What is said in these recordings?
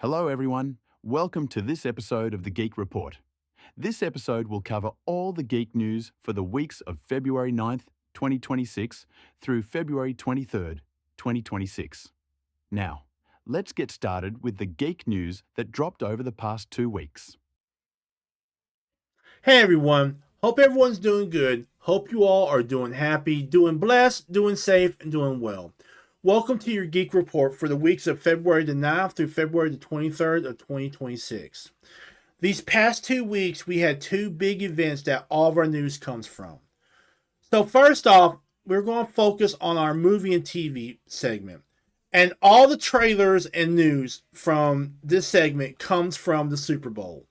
Hello, everyone. Welcome to this episode of the Geek Report. This episode will cover all the geek news for the weeks of February 9th, 2026 through February 23rd, 2026. Now, let's get started with the geek news that dropped over the past 2 weeks. Hey everyone, hope everyone's doing good. Hope you all are doing happy, doing blessed, doing safe, and doing well. Welcome to your Geek Report for the weeks of February the 9th through February the 23rd of 2026. These past 2 weeks, we had two big events that all of our news comes from. So first off, we're going to focus on our movie and TV segment. And all the trailers and news from this segment comes from the Super Bowl.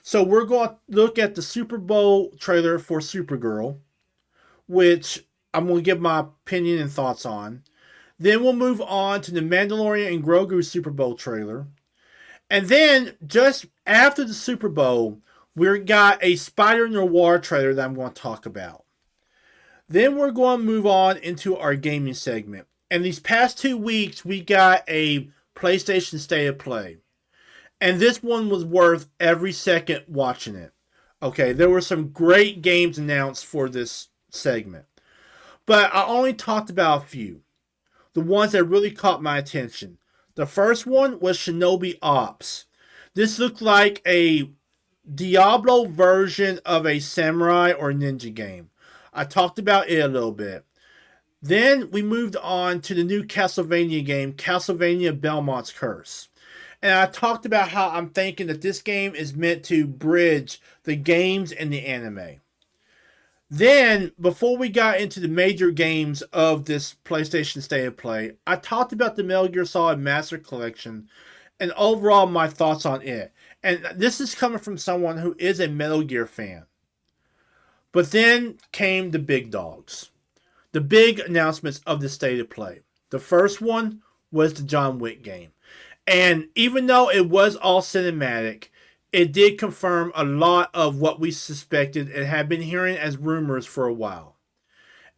So we're going to look at the Super Bowl trailer for Supergirl, which I'm going to give my opinion and thoughts on. Then we'll move on to the Mandalorian and Grogu Super Bowl trailer. And then just after the Super Bowl, we got a Spider-noir trailer that I'm going to talk about. Then we're going to move on into our gaming segment. And these past 2 weeks, we got a PlayStation State of Play. And this one was worth every second watching it. Okay, there were some great games announced for this segment. But I only talked about a few. The ones that really caught my attention. The first one was Shinobi Ops. This looked like a Diablo version of a samurai or ninja game. I talked about it a little bit. Then we moved on to the new Castlevania game, Castlevania Belmonts Curse. And I talked about how I'm thinking that this game is meant to bridge the games and the anime. Then, before we got into the major games of this PlayStation State of Play, I talked about the Metal Gear Solid Master Collection and overall my thoughts on it. And this is coming from someone who is a Metal Gear fan. But then came the big dogs. The big announcements of the State of Play. The first one was the John Wick game. And even though it was all cinematic, it did confirm a lot of what we suspected and had been hearing as rumors for a while.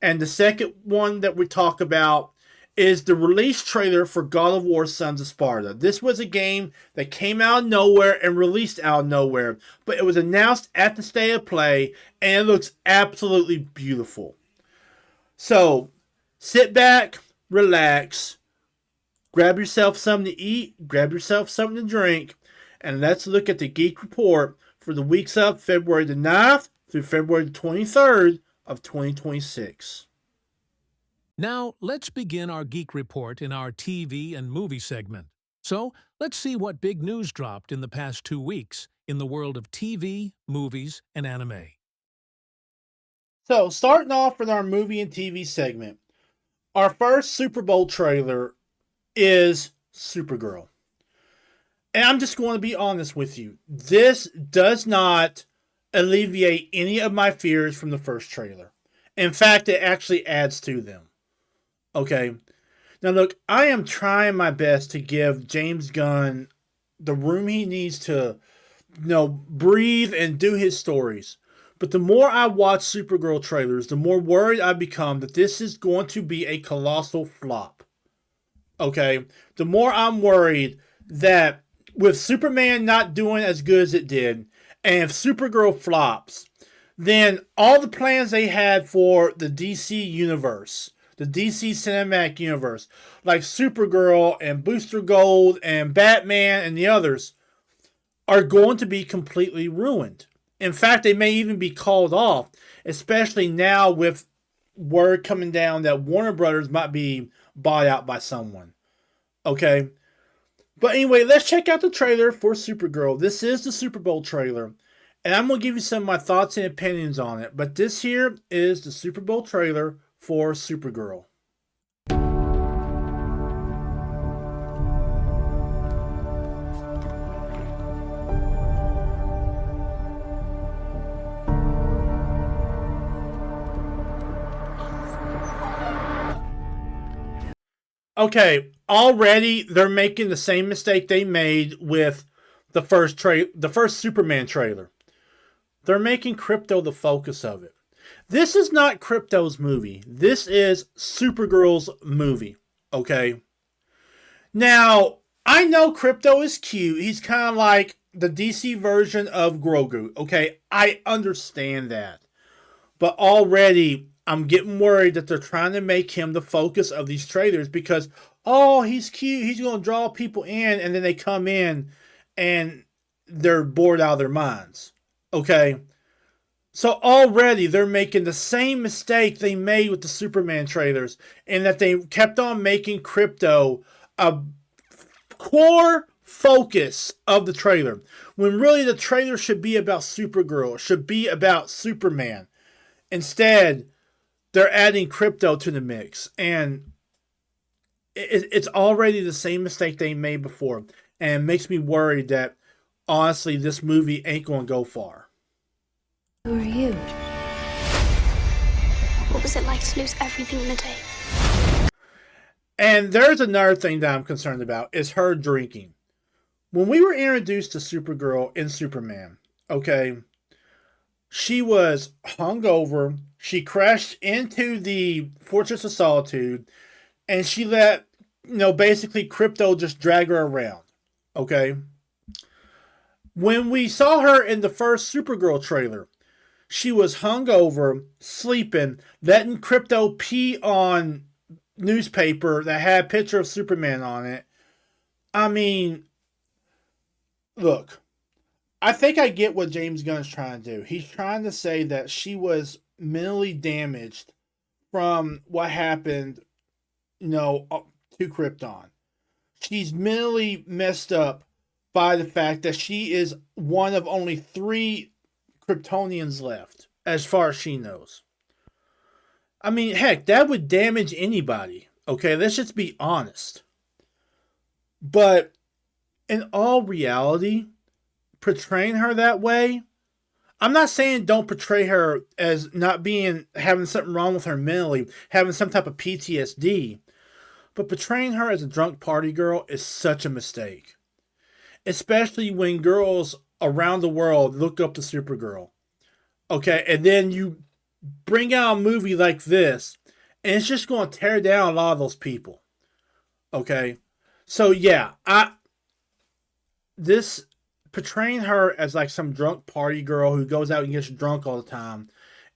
And the second one that we talk about is the release trailer for God of War Sons of Sparta. This was a game that came out of nowhere and released out of nowhere, but it was announced at the State of Play, and it looks absolutely beautiful. So, sit back, relax, grab yourself something to eat, grab yourself something to drink, and let's look at the Geek Report for the weeks of February the 9th through February the 23rd of 2026. Now, let's begin our Geek Report in our TV and movie segment. So, let's see what big news dropped in the past 2 weeks in the world of TV, movies, and anime. So, starting off with our movie and TV segment, our first Super Bowl trailer is Supergirl. And I'm just going to be honest with you. This does not alleviate any of my fears from the first trailer. In fact, it actually adds to them. Okay. Now look, I am trying my best to give James Gunn the room he needs to, breathe and do his stories. But the more I watch Supergirl trailers, the more worried I become that this is going to be a colossal flop. Okay, the more I'm worried that with Superman not doing as good as it did, and if Supergirl flops, then all the plans they had for the DC universe, the DC cinematic universe, like Supergirl and Booster Gold and Batman and the others, are going to be completely ruined. In fact, they may even be called off, especially now with word coming down that Warner Brothers might be bought out by someone. Okay? But anyway, let's check out the trailer for Supergirl. This is the Super Bowl trailer. And I'm going to give you some of my thoughts and opinions on it. But this here is the Super Bowl trailer for Supergirl. Okay, already they're making the same mistake they made with the first Superman trailer. They're making crypto the focus of it. This is not Crypto's movie. This is Supergirl's movie. Okay? Now, I know Crypto is cute. He's kind of like the DC version of Grogu. Okay, I understand that. But already, I'm getting worried that they're trying to make him the focus of these trailers because, oh, he's cute. He's going to draw people in. And then they come in and they're bored out of their minds. Okay? So already they're making the same mistake they made with the Superman trailers, in that they kept on making Crypto a core focus of the trailer, when really the trailer should be about Supergirl, should be about Superman. Instead, they're adding Crypto to the mix, and it's already the same mistake they made before, and it makes me worried that honestly this movie ain't going to go far. Who are you? What was it like to lose everything in a day? And there's another thing that I'm concerned about, is her drinking. When we were introduced to Supergirl in Superman, okay, she was hungover. She crashed into the Fortress of Solitude, and she let, basically Crypto just drag her around, okay? When we saw her in the first Supergirl trailer, she was hungover, sleeping, letting Crypto pee on newspaper that had a picture of Superman on it. I mean, look, I think I get what James Gunn's trying to do. He's trying to say that she was mentally damaged from what happened, to Krypton. She's mentally messed up by the fact that she is one of only 3 Kryptonians left, as far as she knows. I mean, heck, that would damage anybody. Okay, let's just be honest. But in all reality, portraying her that way, I'm not saying don't portray her as not having something wrong with her mentally, having some type of PTSD, but portraying her as a drunk party girl is such a mistake. Especially when girls around the world look up to Supergirl. Okay, and then you bring out a movie like this, and it's just going to tear down a lot of those people. Okay, so yeah, this portraying her as like some drunk party girl who goes out and gets drunk all the time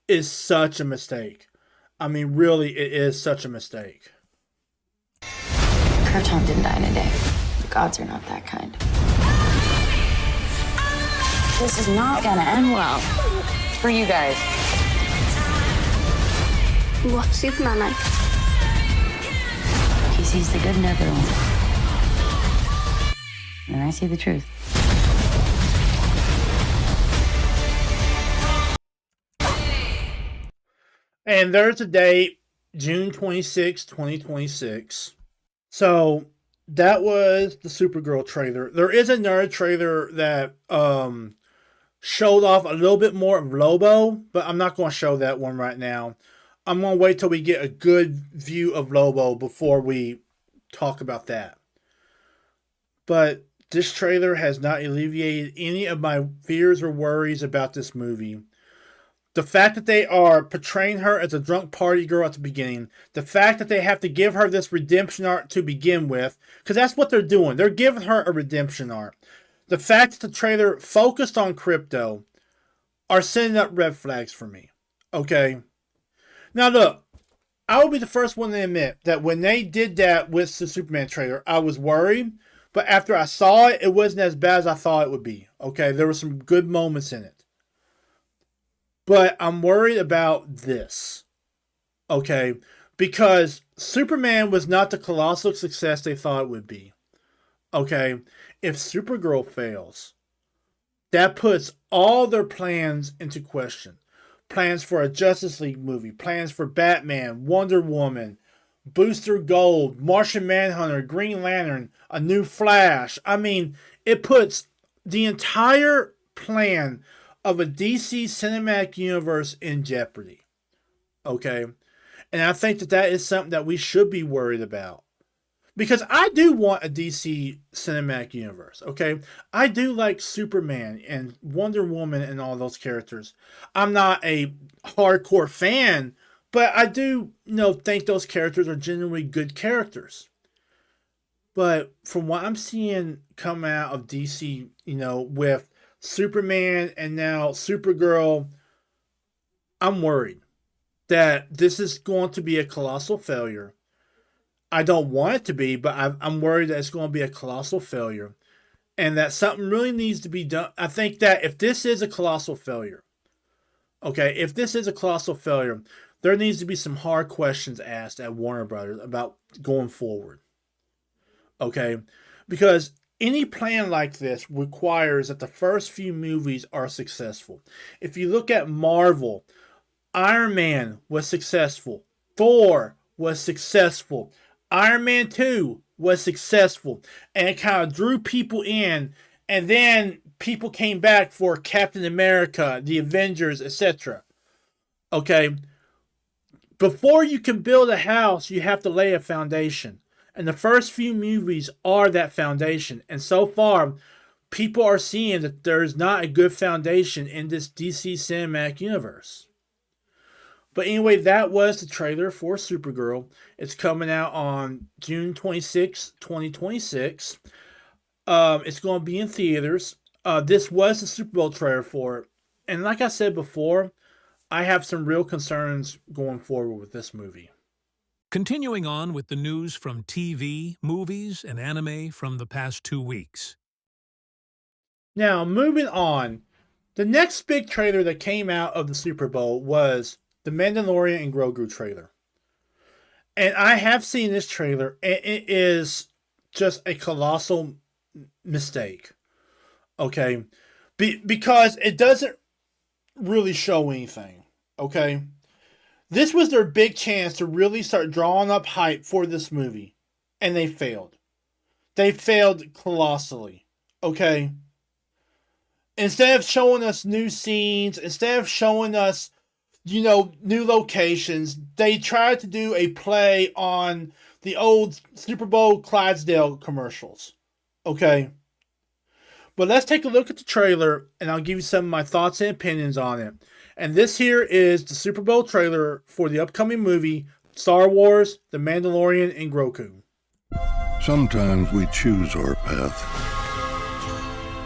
is such a mistake. I mean, really, it is such a mistake. Krypton didn't die in a day. The gods are not that kind. This is not gonna end well for you guys. What's Superman like? He sees the good in everyone. And I see the truth. And there's a date, June 26, 2026. So that was the Supergirl trailer. There is another trailer that showed off a little bit more of Lobo, but I'm not going to show that one right now. I'm going to wait till we get a good view of Lobo before we talk about that. But this trailer has not alleviated any of my fears or worries about this movie. The fact that they are portraying her as a drunk party girl at the beginning, the fact that they have to give her this redemption arc to begin with, because that's what they're doing. They're giving her a redemption arc. The fact that the trailer focused on Crypto are sending up red flags for me. Okay? Now look, I will be the first one to admit that when they did that with the Superman trailer, I was worried. But after I saw it, it wasn't as bad as I thought it would be. Okay? There were some good moments in it. But I'm worried about this. Okay? Because Superman was not the colossal success they thought it would be. Okay? If Supergirl fails, that puts all their plans into question. Plans for a Justice League movie, plans for Batman, Wonder Woman, Booster Gold, Martian Manhunter, Green Lantern, a new Flash. I mean, it puts the entire plan of a DC cinematic universe in jeopardy. Okay? And I think that is something that we should be worried about. Because I do want a DC cinematic universe, okay? I do like Superman and Wonder Woman and all those characters. I'm not a hardcore fan, but I do, think those characters are genuinely good characters. But from what I'm seeing come out of DC, with Superman and now Supergirl, I'm worried that this is going to be a colossal failure. I don't want it to be, but I'm worried that it's going to be a colossal failure and that something really needs to be done. I think that if this is a colossal failure, there needs to be some hard questions asked at Warner Brothers about going forward. Okay? Because any plan like this requires that the first few movies are successful. If you look at Marvel, Iron Man was successful. Thor was successful. Iron Man 2 was successful. And it kind of drew people in. And then people came back for Captain America, the Avengers, etc. Okay? Before you can build a house, you have to lay a foundation. And the first few movies are that foundation. And so far, people are seeing that there's not a good foundation in this DC cinematic universe. But anyway, that was the trailer for Supergirl. It's coming out on June 26, 2026. It's going to be in theaters. This was the Super Bowl trailer for it. And like I said before, I have some real concerns going forward with this movie. Continuing on with the news from TV, movies, and anime from the past 2 weeks. Now, moving on. The next big trailer that came out of the Super Bowl was the Mandalorian and Grogu trailer. And I have seen this trailer, and it is just a colossal mistake. Okay? Because it doesn't really show anything. Okay? This was their big chance to really start drawing up hype for this movie. And they failed. They failed colossally. Okay? Instead of showing us new scenes, instead of showing us new locations, they tried to do a play on the old Super Bowl Clydesdale commercials. Okay? But let's take a look at the trailer, and I'll give you some of my thoughts and opinions on it. And this here is the Super Bowl trailer for the upcoming movie, Star Wars, The Mandalorian, and Grogu. Sometimes we choose our path.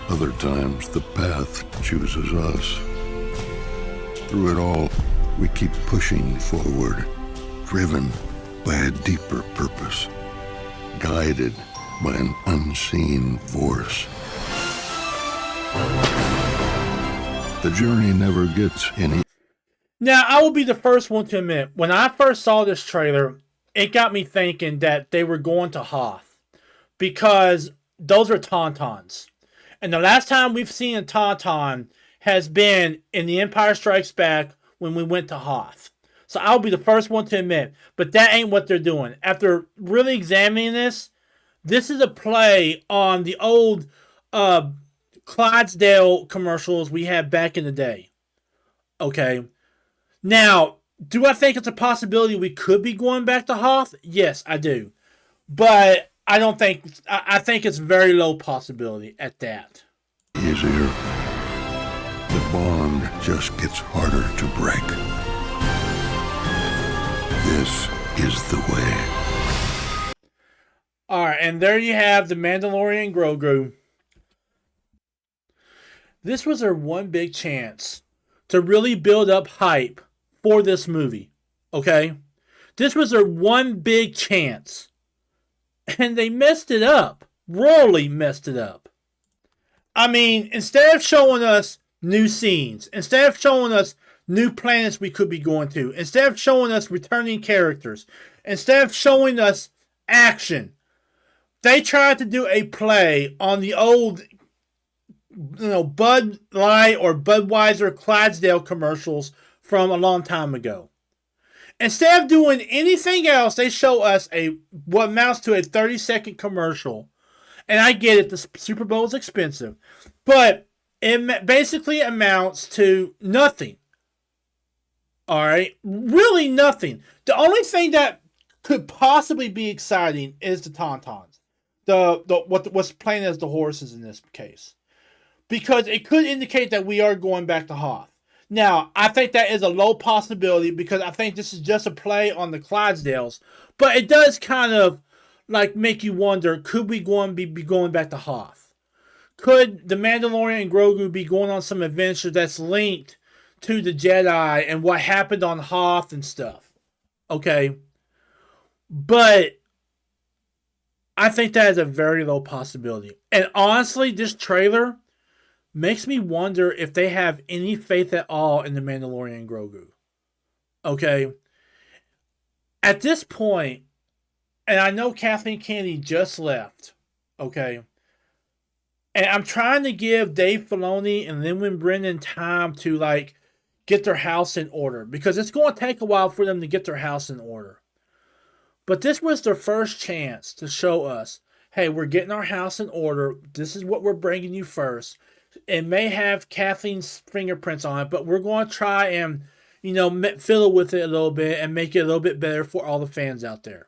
Other times the path chooses us. Through it all, we keep pushing forward, driven by a deeper purpose, guided by an unseen force. The journey never gets any... Now, I will be the first one to admit, when I first saw this trailer, it got me thinking that they were going to Hoth. Because those are Tauntauns. And the last time we've seen a Tauntaun has been in The Empire Strikes Back when we went to Hoth. So I'll be the first one to admit, but that ain't what they're doing. After really examining this is a play on the old Clydesdale commercials we had back in the day. Okay. Now, do I think it's a possibility we could be going back to Hoth? Yes, I do. But I think it's very low possibility at that. Easier. The bond just gets harder to break. This is the way. Alright, and there you have the Mandalorian Grogu. This was their one big chance to really build up hype for this movie. Okay? This was their one big chance. And they messed it up. Royally messed it up. I mean, instead of showing us new scenes, instead of showing us new planets we could be going to, instead of showing us returning characters, instead of showing us action, they tried to do a play on the old Bud Light or Budweiser Clydesdale commercials from a long time ago. Instead of doing anything else, they show us what amounts to a 30-second commercial. And I get it, the Super Bowl is expensive. But it basically amounts to nothing. Alright? Really nothing. The only thing that could possibly be exciting is the Tauntauns. What's playing as the horses in this case. Because it could indicate that we are going back to Hoth. Now, I think that is a low possibility because I think this is just a play on the Clydesdales. But it does kind of like make you wonder, could we be going back to Hoth? Could the Mandalorian and Grogu be going on some adventure that's linked to the Jedi and what happened on Hoth and stuff? Okay. But I think that is a very low possibility. And honestly, this trailer makes me wonder if they have any faith at all in the Mandalorian and Grogu. Okay. At this point, and I know Kathleen Kennedy just left. Okay. And I'm trying to give Dave Filoni and Lin Brennan time to like get their house in order, because it's going to take a while for them to get their house in order. But this was their first chance to show us, hey, we're getting our house in order. This is what we're bringing you first. It may have Kathleen's fingerprints on it, but we're going to try and, fiddle with it a little bit and make it a little bit better for all the fans out there.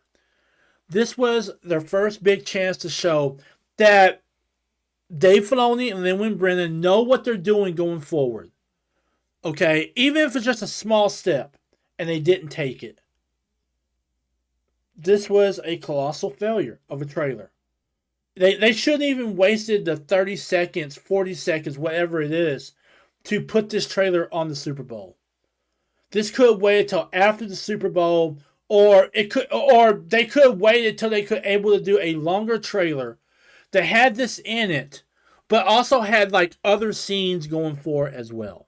This was their first big chance to show that Dave Filoni and Lin Brennan know what they're doing going forward. Okay? Even if it's just a small step and they didn't take it. This was a colossal failure of a trailer. They shouldn't even wasted the 30 seconds, 40 seconds, whatever it is, to put this trailer on the Super Bowl. This could have waited till after the Super Bowl, or they could have waited till they could able to do a longer trailer that had this in it, but also had like other scenes going for it as well.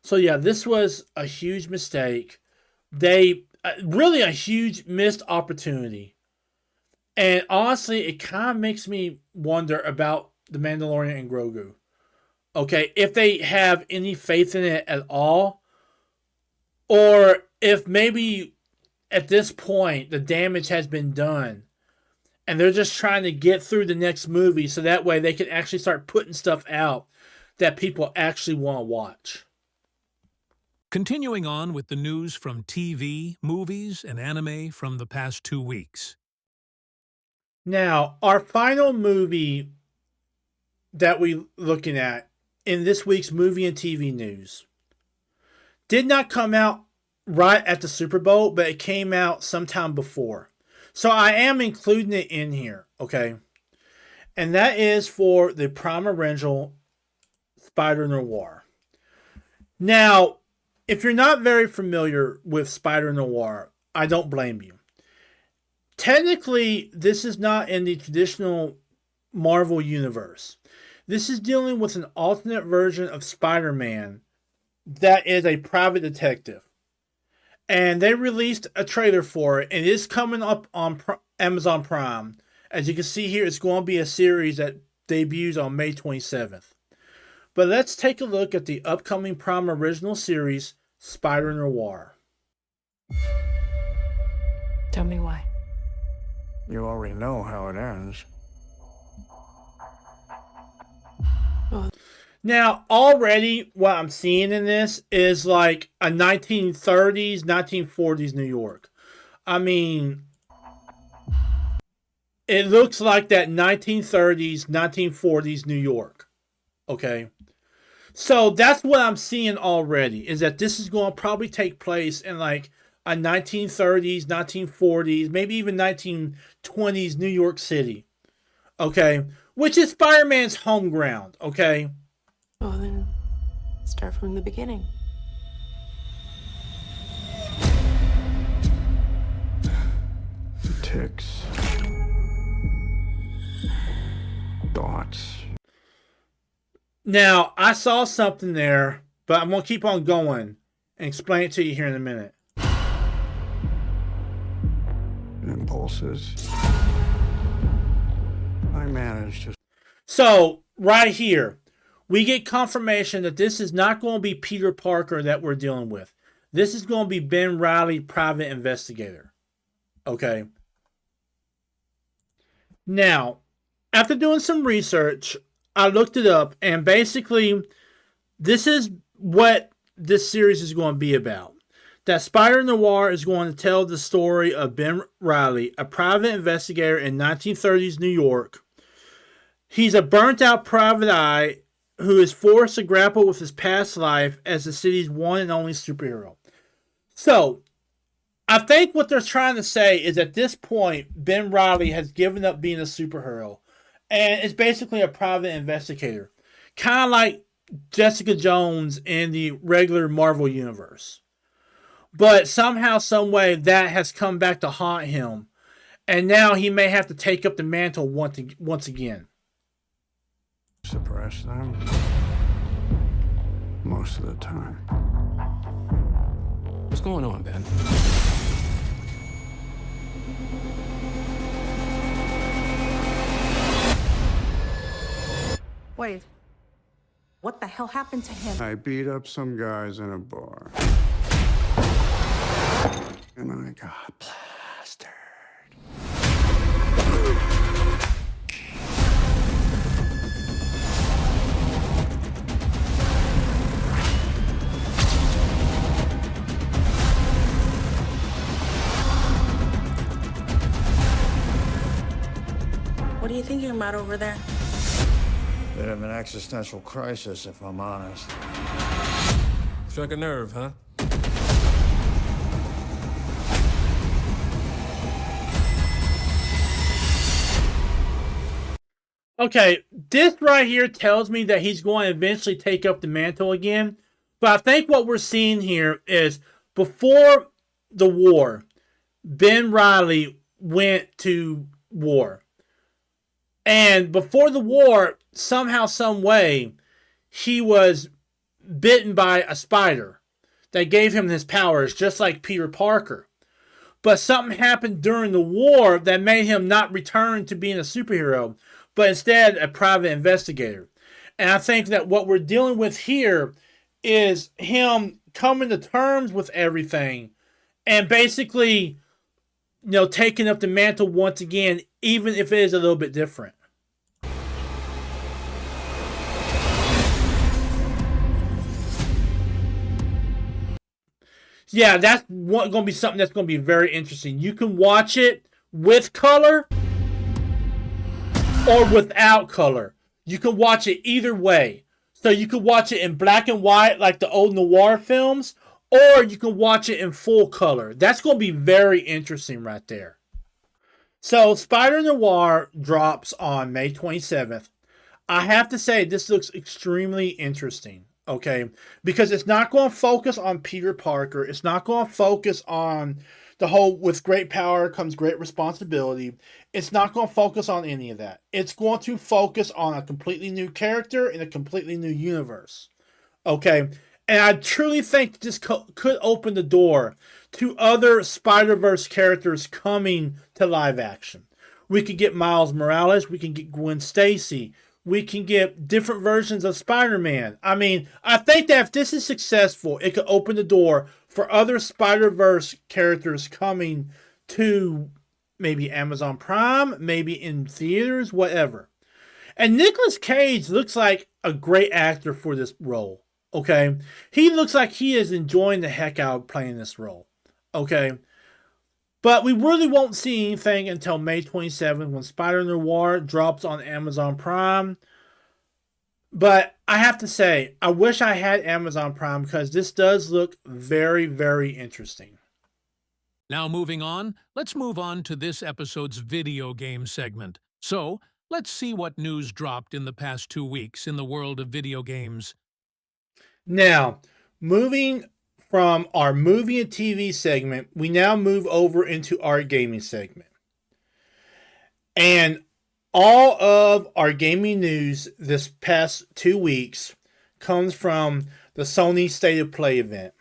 So yeah, this was a huge mistake. Really a huge missed opportunity. And honestly, it kind of makes me wonder about the Mandalorian and Grogu. Okay, if they have any faith in it at all, or if maybe at this point the damage has been done and they're just trying to get through the next movie so that way they can actually start putting stuff out that people actually want to watch. Continuing on with the news from TV, movies, and anime from the past 2 weeks. Now, our final movie that we're looking at in this week's movie and TV news did not come out right at the Super Bowl, but it came out sometime before. So I am including it in here, okay? And that is for the Prime Original Spider-Noir. Now, if you're not very familiar with Spider-Noir, I don't blame you. Technically, this is not in the traditional Marvel universe. This is dealing with an alternate version of Spider-Man that is a private detective. And they released a trailer for it, and it is coming up on Amazon Prime. As you can see here, it's going to be a series that debuts on May 27th. But let's take a look at the upcoming Prime Original series, Spider-Noir. Tell me why. You already know how it ends. Now, already what I'm seeing in this is like a 1930s, 1940s New York. I mean, it looks like that 1930s, 1940s New York. Okay? So that's what I'm seeing already, is that this is going to probably take place in like a 1930s, 1940s, maybe even 1920s New York City. Okay? Which is Spider-Man's home ground. Okay? Well, then start from the beginning. Ticks. Dots. Now, I saw something there, but I'm going to keep on going and explain it to you here in a minute. Impulses. I managed to... So, right here, we get confirmation that this is not going to be Peter Parker that we're dealing with. This is going to be Ben Reilly, private investigator. Okay? Now, after doing some research, I looked it up, and basically, this is what this series is going to be about. That Spider-Noir is going to tell the story of Ben Reilly, a private investigator in 1930s New York. He's a burnt-out private eye who is forced to grapple with his past life as the city's one and only superhero. So, I think what they're trying to say is at this point, Ben Reilly has given up being a superhero and is basically a private investigator. Kind of like Jessica Jones in the regular Marvel universe. But somehow, some way, that has come back to haunt him. And now he may have to take up the mantle once again. Suppress them. Most of the time. What's going on, Ben? Wait. What the hell happened to him? I beat up some guys in a bar. And I got plastered. What are you thinking about over there? Bit of an existential crisis, if I'm honest. Struck a nerve, huh? Okay, this right here tells me that he's going to eventually take up the mantle again. But I think what we're seeing here is before the war, Ben Reilly went to war. And before the war, somehow, some way, he was bitten by a spider that gave him his powers, just like Peter Parker. But something happened during the war that made him not return to being a superhero, but instead a private investigator. And I think that what we're dealing with here is him coming to terms with everything and basically, taking up the mantle once again, even if it is a little bit different. Yeah, that's going to be something that's going to be very interesting. You can watch it with color or without color. You can watch it either way. So you can watch it in black and white like the old noir films, or you can watch it in full color. That's going to be very interesting right there. So Spider-Noir drops on May 27th. I have to say this looks extremely interesting. Okay, because it's not going to focus on Peter Parker. It's not going to focus on the whole with great power comes great responsibility. It's not going to focus on any of that. It's going to focus on a completely new character in a completely new universe. Okay, and I truly think this could open the door to other Spider-Verse characters coming to live action. We could get Miles Morales. We can get Gwen Stacy. We can get different versions of Spider-Man. I mean, I think that if this is successful, it could open the door for other Spider-Verse characters coming to maybe Amazon Prime, maybe in theaters, whatever. And Nicolas Cage looks like a great actor for this role, okay? He looks like he is enjoying the heck out of playing this role, okay? But we really won't see anything until May 27th when Spider-Noir drops on Amazon Prime. But I have to say, I wish I had Amazon Prime because this does look very, very interesting. Now moving on, let's move on to this episode's video game segment. So, let's see what news dropped in the past 2 weeks in the world of video games. Now, moving from our movie and TV segment, we now move over into our gaming segment. And all of our gaming news this past 2 weeks comes from the Sony State of Play event.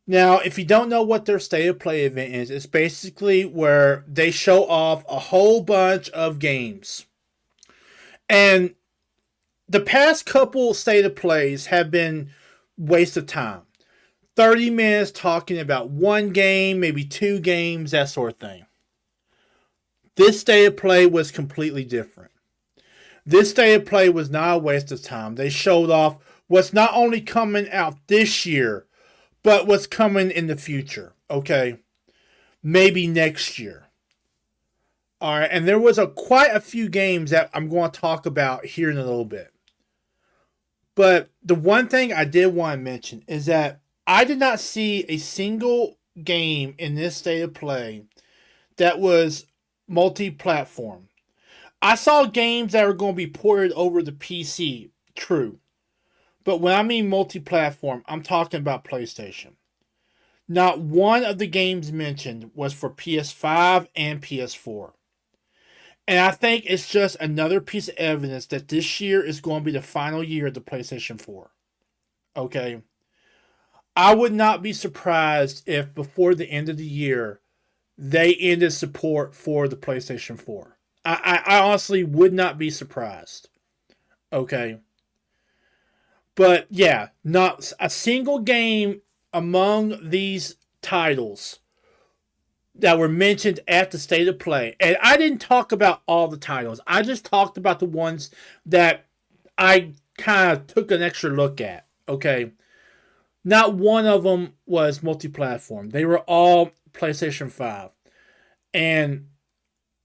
Now, if you don't know what their State of Play event is, it's basically where they show off a whole bunch of games. And the past couple State of Plays have been waste of time. 30 minutes talking about one game, maybe 2 games, that sort of thing. This State of Play was completely different. This State of Play was not a waste of time. They showed off what's not only coming out this year, but what's coming in the future, okay? Maybe next year. All right, and there was quite a few games that I'm going to talk about here in a little bit. But the one thing I did want to mention is that I did not see a single game in this state of play that was multi-platform. I saw games that are going to be ported over the PC, true. But when I mean multi-platform, I'm talking about PlayStation. Not one of the games mentioned was for PS5 and PS4. And I think it's just another piece of evidence that this year is going to be the final year of the PlayStation 4. Okay? I would not be surprised if before the end of the year, they ended support for the PlayStation 4. I honestly would not be surprised. Okay? But yeah, not a single game among these titles that were mentioned at the State of Play. And I didn't talk about all the titles. I just talked about the ones that I kind of took an extra look at. Okay? Not one of them was multi-platform. They were all PlayStation 5. And,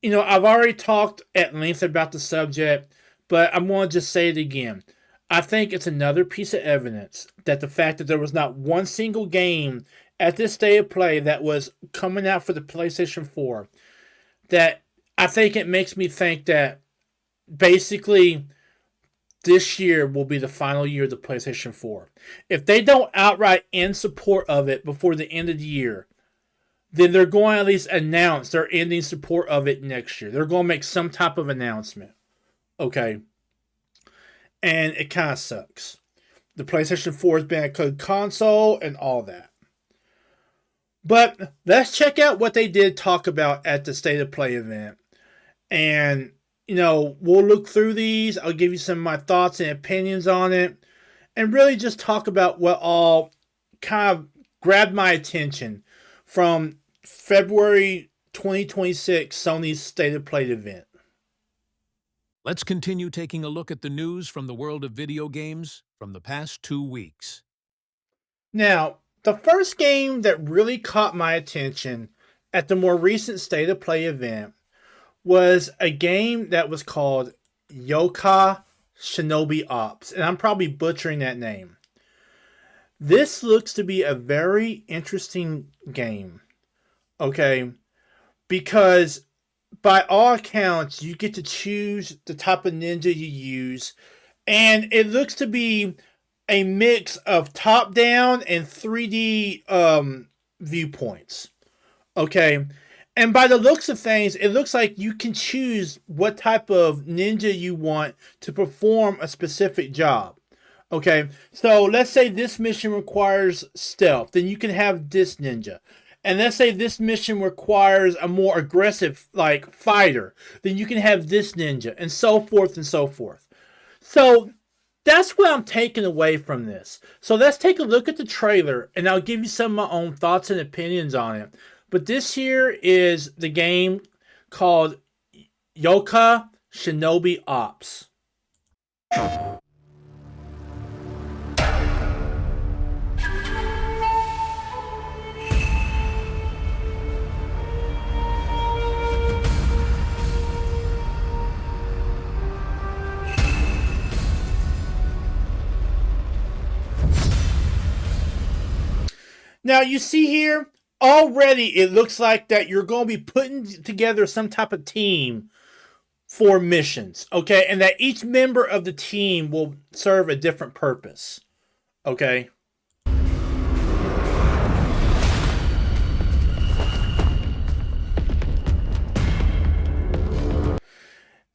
you know, I've already talked at length about the subject, but I'm going to just say it again. I think it's another piece of evidence that the fact that there was not one single game at this State of Play that was coming out for the PlayStation 4, that I think it makes me think that basically this year will be the final year of the PlayStation 4. If they don't outright end support of it before the end of the year, then they're going to at least announce they're ending support of it next year. They're going to make some type of announcement. Okay? And it kind of sucks. The PlayStation 4 has been a good console and all that. But let's check out what they did talk about at the State of Play event. And, you know, we'll look through these. I'll give you some of my thoughts and opinions on it. And really just talk about what all kind of grabbed my attention from February 2026 Sony's State of Play event. Let's continue taking a look at the news from the world of video games from the past 2 weeks. Now, the first game that really caught my attention at the more recent State of Play event was a game that was called Yakoh Shinobi Ops, and I'm probably butchering that name. This looks to be a very interesting game, okay? Because by all accounts, you get to choose the type of ninja you use, and it looks to be a mix of top-down and 3D viewpoints, okay? And by the looks of things, it looks like you can choose what type of ninja you want to perform a specific job. Okay, so let's say this mission requires stealth, then you can have this ninja. And let's say this mission requires a more aggressive, like, fighter, then you can have this ninja, and so forth and so forth. So that's what I'm taking away from this. So let's take a look at the trailer, and I'll give you some of my own thoughts and opinions on it. But this here is the game called Yakoh Shinobi Ops. Now you see here, already it looks like that you're going to be putting together some type of team for missions, okay? And that each member of the team will serve a different purpose, okay?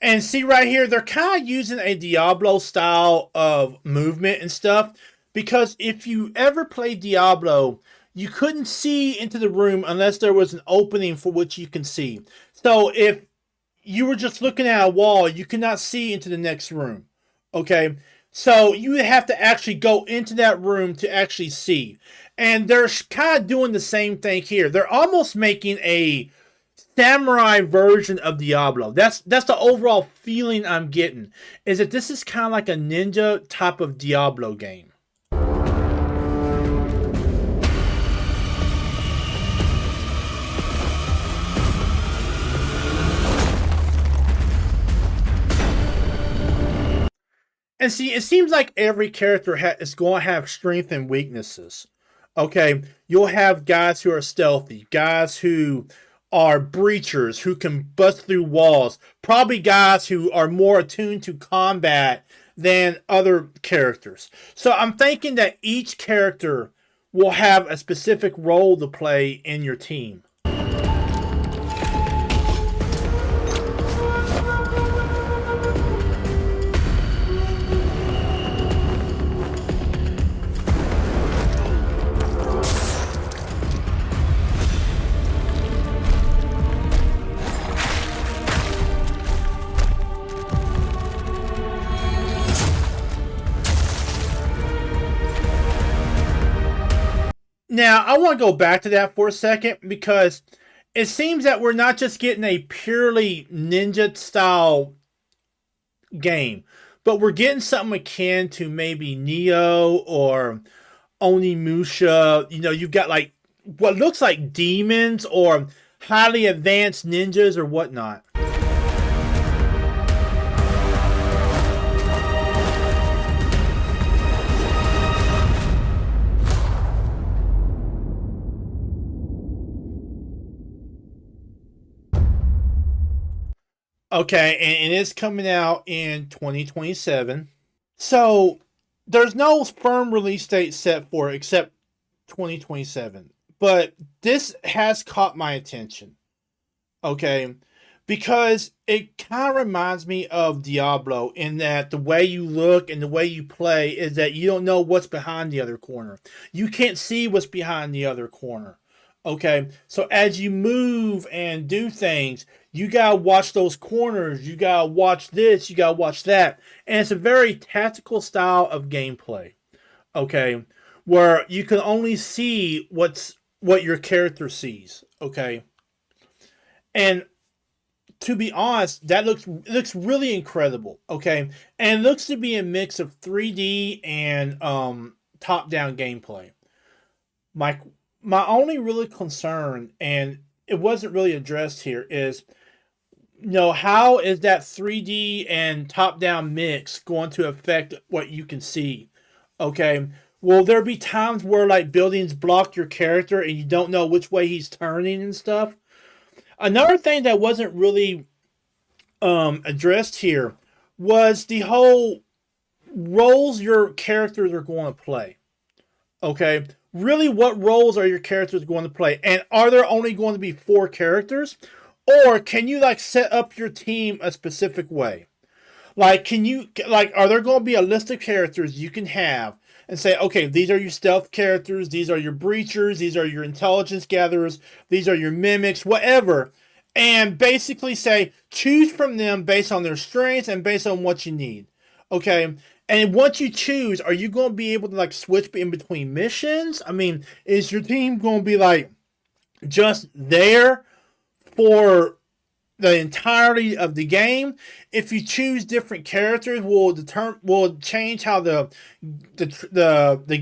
And see right here, they're kind of using a Diablo style of movement and stuff, because if you ever play Diablo, you couldn't see into the room unless there was an opening for which you can see. So if you were just looking at a wall, you could not see into the next room. Okay? So you would have to actually go into that room to actually see. And they're kind of doing the same thing here. They're almost making a samurai version of Diablo. That's the overall feeling I'm getting. Is that this is kind of like a ninja type of Diablo game. And see, it seems like every character is going to have strengths and weaknesses. Okay, you'll have guys who are stealthy, guys who are breachers, who can bust through walls, probably guys who are more attuned to combat than other characters. So I'm thinking that each character will have a specific role to play in your team. Now, I want to go back to that for a second because it seems that we're not just getting a purely ninja style game, but we're getting something akin to maybe Neo or Onimusha. You know, you've got like what looks like demons or highly advanced ninjas or whatnot. Okay, and it's coming out in 2027. So there's no firm release date set for it except 2027. But this has caught my attention. Okay, because it kind of reminds me of Diablo in that the way you look and the way you play is that you don't know what's behind the other corner. You can't see what's behind the other corner. Okay, so as you move and do things, you gotta watch those corners, you gotta watch this, you gotta watch that. And it's a very tactical style of gameplay. Okay, where you can only see what your character sees. Okay. And to be honest, that looks really incredible. Okay. And it looks to be a mix of 3D and top-down gameplay. My only really concern, and it wasn't really addressed here, is how is that 3D and top-down mix going to affect what you can see? Okay. Will there be times where like buildings block your character and you don't know which way he's turning and stuff? Another thing that wasn't really addressed here was the whole roles your characters are going to play. Okay. Really, what roles are your characters going to play? And are there only going to be 4 characters? Or can you like set up your team a specific way? Like, are there going to be a list of characters you can have and say, okay, these are your stealth characters, these are your breachers, these are your intelligence gatherers, these are your mimics, whatever. And basically say, choose from them based on their strengths and based on what you need. Okay. And once you choose, are you going to be able to like switch in between missions? I mean, is your team going to be like just there for the entirety of the game? If you choose different characters, will change how the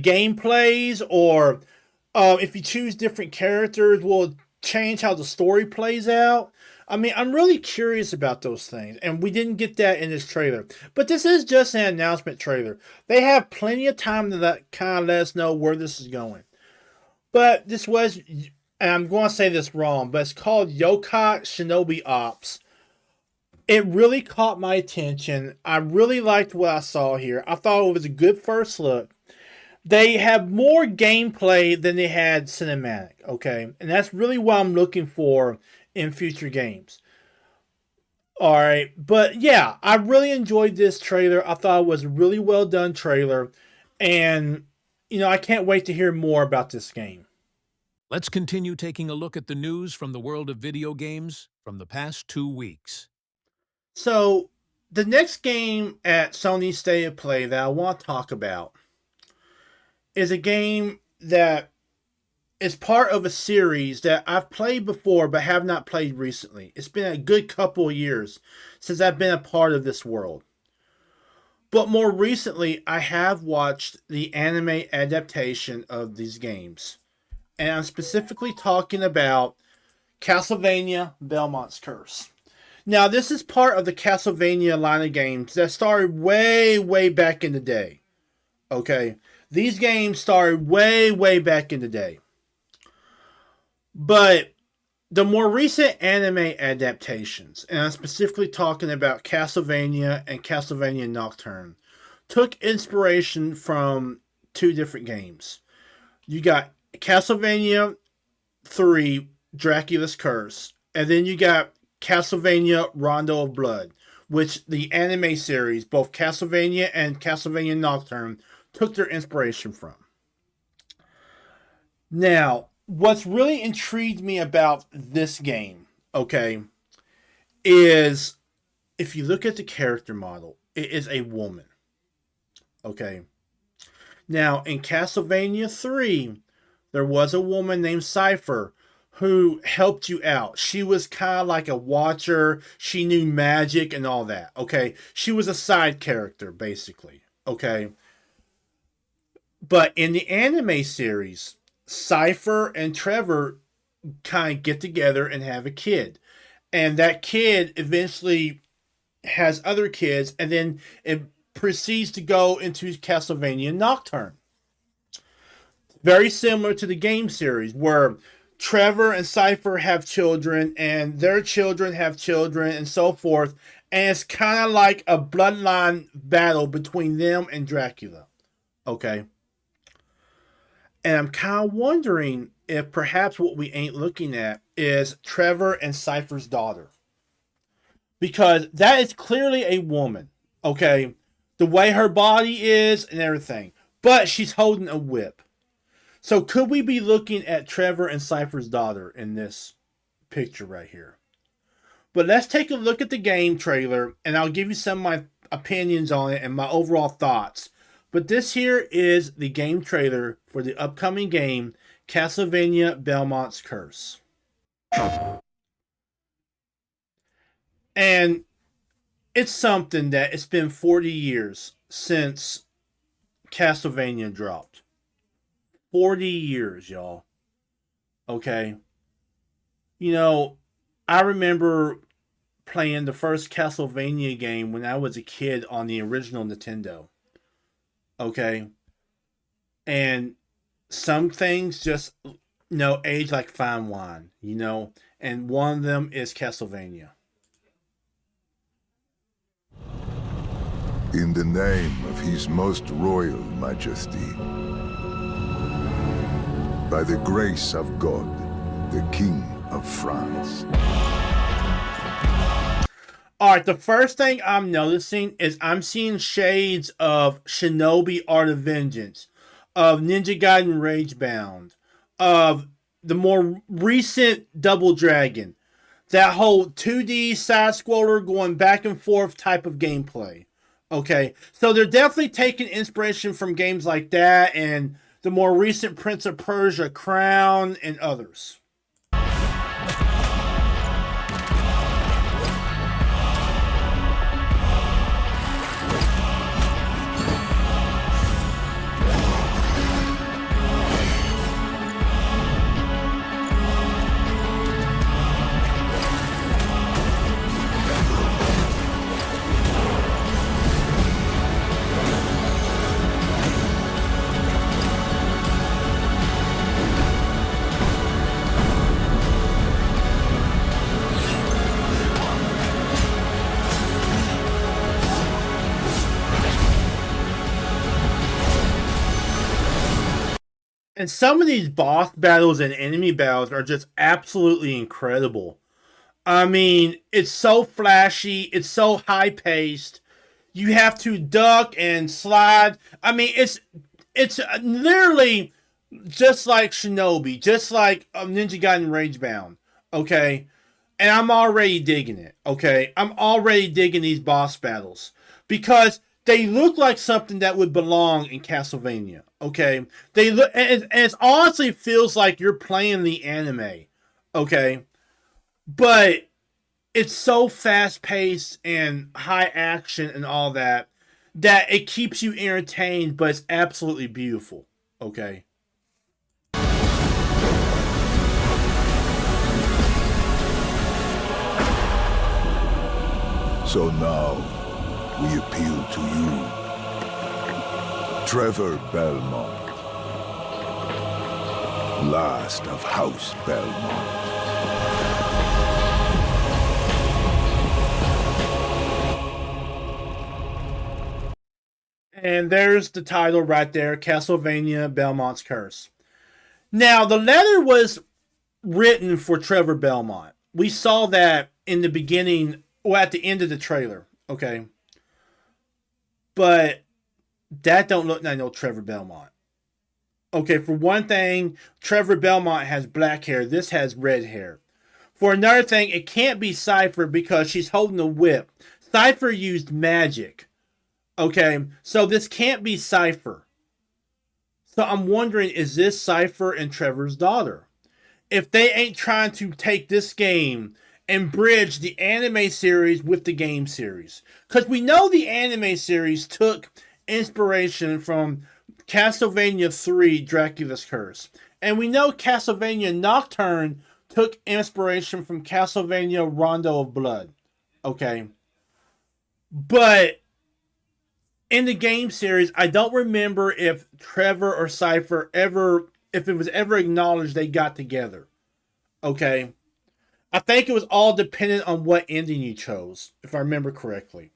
game plays, or if you choose different characters, will change how the story plays out. I mean, I'm really curious about those things, and we didn't get that in this trailer. But this is just an announcement trailer. They have plenty of time to kind of let us know where this is going. But this was, and I'm going to say this wrong, but it's called Yakoh Shinobi Ops. It really caught my attention. I really liked what I saw here. I thought it was a good first look. They have more gameplay than they had cinematic, okay? And that's really what I'm looking for in future games. Alright, but yeah, I really enjoyed this trailer. I thought it was a really well done trailer. And, I can't wait to hear more about this game. Let's continue taking a look at the news from the world of video games from the past 2 weeks. So, the next game at Sony's State of Play that I want to talk about is a game that is part of a series that I've played before but have not played recently. It's been a good couple of years since I've been a part of this world. But more recently, I have watched the anime adaptation of these games. And I'm specifically talking about Castlevania Belmonts Curse. Now, this is part of the Castlevania line of games that started way, way back in the day. Okay? These games started way, way back in the day. But the more recent anime adaptations, and I'm specifically talking about Castlevania and Castlevania Nocturne, took inspiration from two different games. You got Castlevania 3, Dracula's Curse, and then you got Castlevania Rondo of Blood, which the anime series, both Castlevania and Castlevania Nocturne, took their inspiration from. Now, what's really intrigued me about this game, okay, is if you look at the character model, it is a woman. Okay. Now, in Castlevania 3, there was a woman named Cypher who helped you out. She was kind of like a watcher. She knew magic and all that. Okay. She was a side character, basically. Okay. But in the anime series, Cypher and Trevor kind of get together and have a kid. And that kid eventually has other kids, and then it proceeds to go into Castlevania Nocturne. Very similar to the game series, where Trevor and Cypher have children, and their children have children, and so forth. And it's kind of like a bloodline battle between them and Dracula. Okay. And I'm kind of wondering if perhaps what we ain't looking at is Trevor and Cypher's daughter. Because that is clearly a woman. Okay. The way her body is and everything. But she's holding a whip. So could we be looking at Trevor and Cypher's daughter in this picture right here? But let's take a look at the game trailer, and I'll give you some of my opinions on it and my overall thoughts. But this here is the game trailer for the upcoming game, Castlevania Belmonts Curse. And it's something that it's been 40 years since Castlevania dropped. 40 years, y'all. Okay. You know, I remember playing the first Castlevania game when I was a kid on the original Nintendo. Okay. And some things just, age like fine wine, and one of them is Castlevania. In the name of His Most Royal Majesty, by the grace of God, the King of France. Alright, the first thing I'm noticing is I'm seeing shades of Shinobi Art of Vengeance, of Ninja Gaiden Ragebound, of the more recent Double Dragon. That whole 2D side-scroller going back and forth type of gameplay. Okay, so they're definitely taking inspiration from games like that and the more recent Prince of Persia, Crown, and others. And some of these boss battles and enemy battles are just absolutely incredible. I mean, it's so flashy. It's so high-paced. You have to duck and slide. I mean, it's literally just like Shinobi. Just like Ninja Gaiden Ragebound. Okay? And I'm already digging it. Okay? I'm already digging these boss battles. Because they look like something that would belong in Castlevania. Okay, they look, and it honestly feels like you're playing the anime. Okay, but it's so fast paced and high action and all that it keeps you entertained, but it's absolutely beautiful. Okay. So now we appeal to you. Trevor Belmont, last of House Belmont. And there's the title right there, Castlevania Belmonts Curse. Now, the letter was written for Trevor Belmont. We saw that in the beginning, or at the end of the trailer, okay? But that don't look like no Trevor Belmont. Okay, for one thing, Trevor Belmont has black hair. This has red hair. For another thing, it can't be Cypher because she's holding a whip. Cypher used magic. Okay, so this can't be Cypher. So I'm wondering, is this Cypher and Trevor's daughter? If they ain't trying to take this game and bridge the anime series with the game series. Because we know the anime series took inspiration from Castlevania 3, Dracula's Curse. And we know Castlevania Nocturne took inspiration from Castlevania Rondo of Blood. Okay. But in the game series, I don't remember if Trevor or Cypher if it was ever acknowledged they got together. Okay. I think it was all dependent on what ending you chose, if I remember correctly.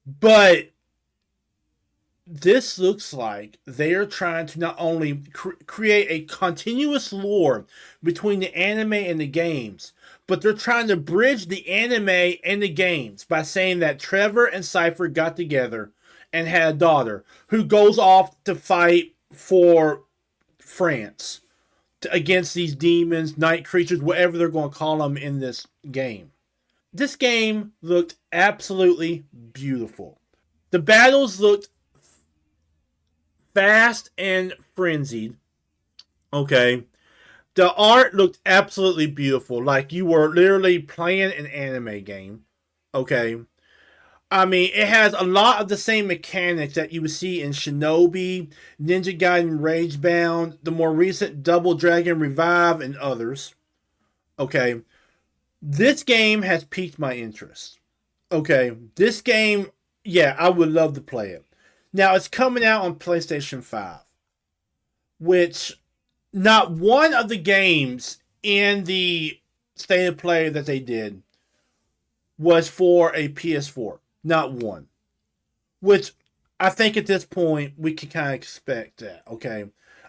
But this looks like they are trying to not only create a continuous lore between the anime and the games, but they're trying to bridge the anime and the games by saying that Trevor and Cypher got together and had a daughter who goes off to fight for France against these demons, night creatures, whatever they're going to call them in this game. This game looked absolutely beautiful. The battles looked fast and frenzied. Okay. The art looked absolutely beautiful. Like you were literally playing an anime game. Okay. I mean, it has a lot of the same mechanics that you would see in Shinobi, Ninja Gaiden Ragebound, the more recent Double Dragon Revive, and others. Okay. This game has piqued my interest. Okay. This game, yeah, I would love to play it. Now, it's coming out on PlayStation 5, which not one of the games in the State of Play that they did was for a PS4. Not one. Which I think at this point, we can kind of expect that, okay?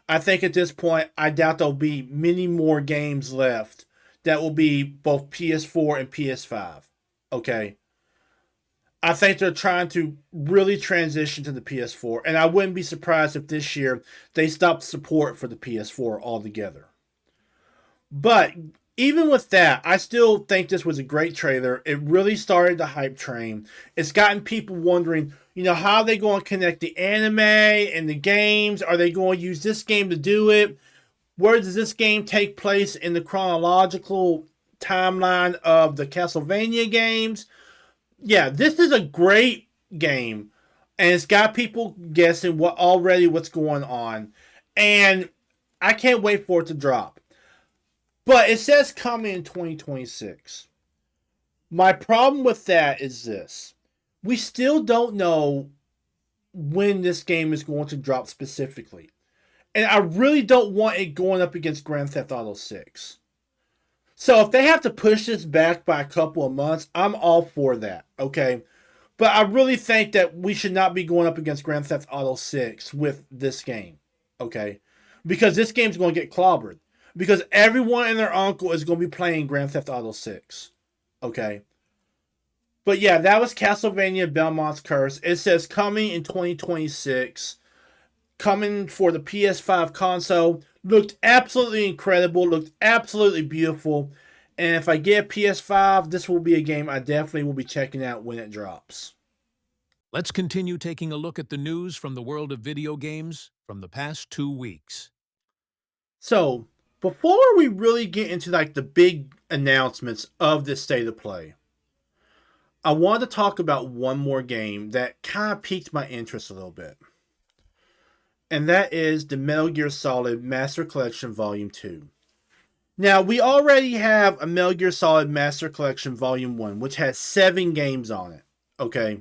I think at this point, I doubt there'll be many more games left that will be both PS4 and PS5, okay? I think they're trying to really transition to the PS4, and I wouldn't be surprised if this year they stopped support for the PS4 altogether. But even with that, I still think this was a great trailer. It really started the hype train. It's gotten people wondering, how are they going to connect the anime and the games? Are they going to use this game to do it? Where does this game take place in the chronological timeline of the Castlevania games? Yeah, this is a great game, and it's got people guessing what's going on, and I can't wait for it to drop. But it says coming in 2026. My problem with that is this. We still don't know when this game is going to drop specifically. And I really don't want it going up against Grand Theft Auto 6. So if they have to push this back by a couple of months, I'm all for that, okay? But I really think that we should not be going up against Grand Theft Auto 6 with this game, okay? Because this game's going to get clobbered. Because everyone and their uncle is going to be playing Grand Theft Auto 6, okay? But yeah, that was Castlevania Belmonts Curse. It says coming in 2026. Coming for the PS5 console. Looked absolutely incredible. Looked absolutely beautiful. And if I get a PS5, this will be a game I definitely will be checking out when it drops. Let's continue taking a look at the news from the world of video games from the past 2 weeks. So, before we really get into the big announcements of this State of Play, I want to talk about one more game that kind of piqued my interest a little bit. And that is the Metal Gear Solid Master Collection Volume 2. Now, we already have a Metal Gear Solid Master Collection Volume 1, which has 7 games on it, okay?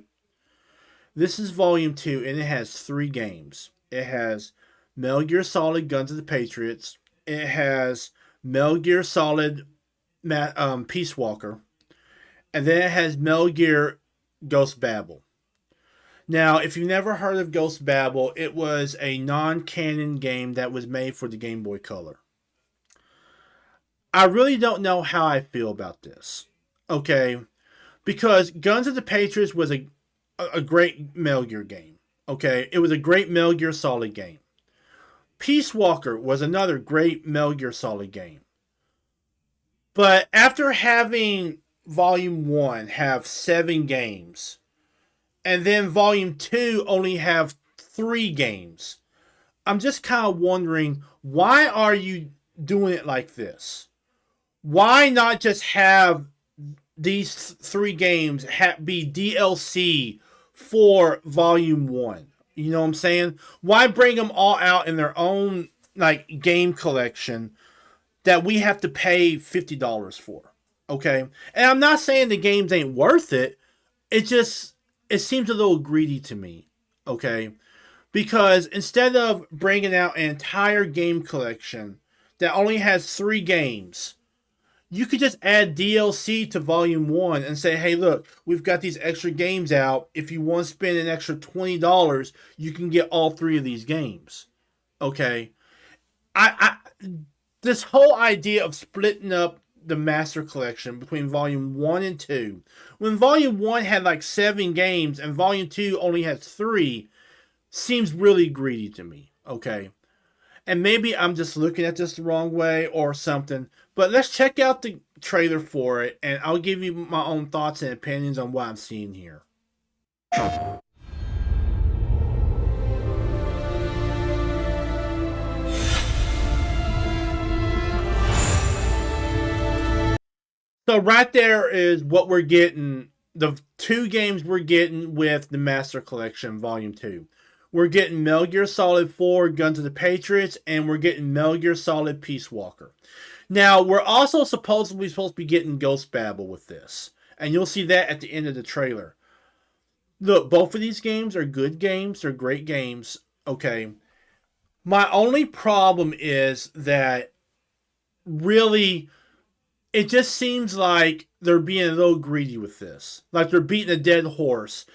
This is Volume 2, and it has 3 games. It has Metal Gear Solid Guns of the Patriots. It has Metal Gear Solid Peace Walker. And then it has Metal Gear Ghost Babel. Now, if you've never heard of Ghost Babel, it was a non-canon game that was made for the Game Boy Color. I really don't know how I feel about this. Okay? Because Guns of the Patriots was a great Metal Gear game. Okay? It was a great Metal Gear Solid game. Peace Walker was another great Metal Gear Solid game. But after having Volume 1 have 7 games, and then Volume 2 only have 3 games, I'm just kind of wondering, why are you doing it like this? Why not just have these 3 games be DLC for Volume 1? You know what I'm saying? Why bring them all out in their own like game collection that we have to pay $50 for? Okay? And I'm not saying the games ain't worth it. It seems a little greedy to me. Okay? Because instead of bringing out an entire game collection that only has 3 games, you could just add DLC to Volume 1 and say, hey, look, we've got these extra games out. If you want to spend an extra $20, you can get all 3 of these games. Okay? This whole idea of splitting up the Master Collection between Volume 1 and 2, when Volume 1 had like 7 games and Volume 2 only has 3, seems really greedy to me. Okay? And maybe I'm just looking at this the wrong way or something. But let's check out the trailer for it, and I'll give you my own thoughts and opinions on what I'm seeing here. So right there is what we're getting, the 2 games we're getting with the Master Collection Volume 2. We're getting Metal Gear Solid 4 Guns of the Patriots, and we're getting Metal Gear Solid Peace Walker. Now, we're also supposed to be getting Ghost Babel with this. And you'll see that at the end of the trailer. Look, both of these games are good games. They're great games. Okay. My only problem is that really, it just seems like they're being a little greedy with this. Like they're beating a dead horse.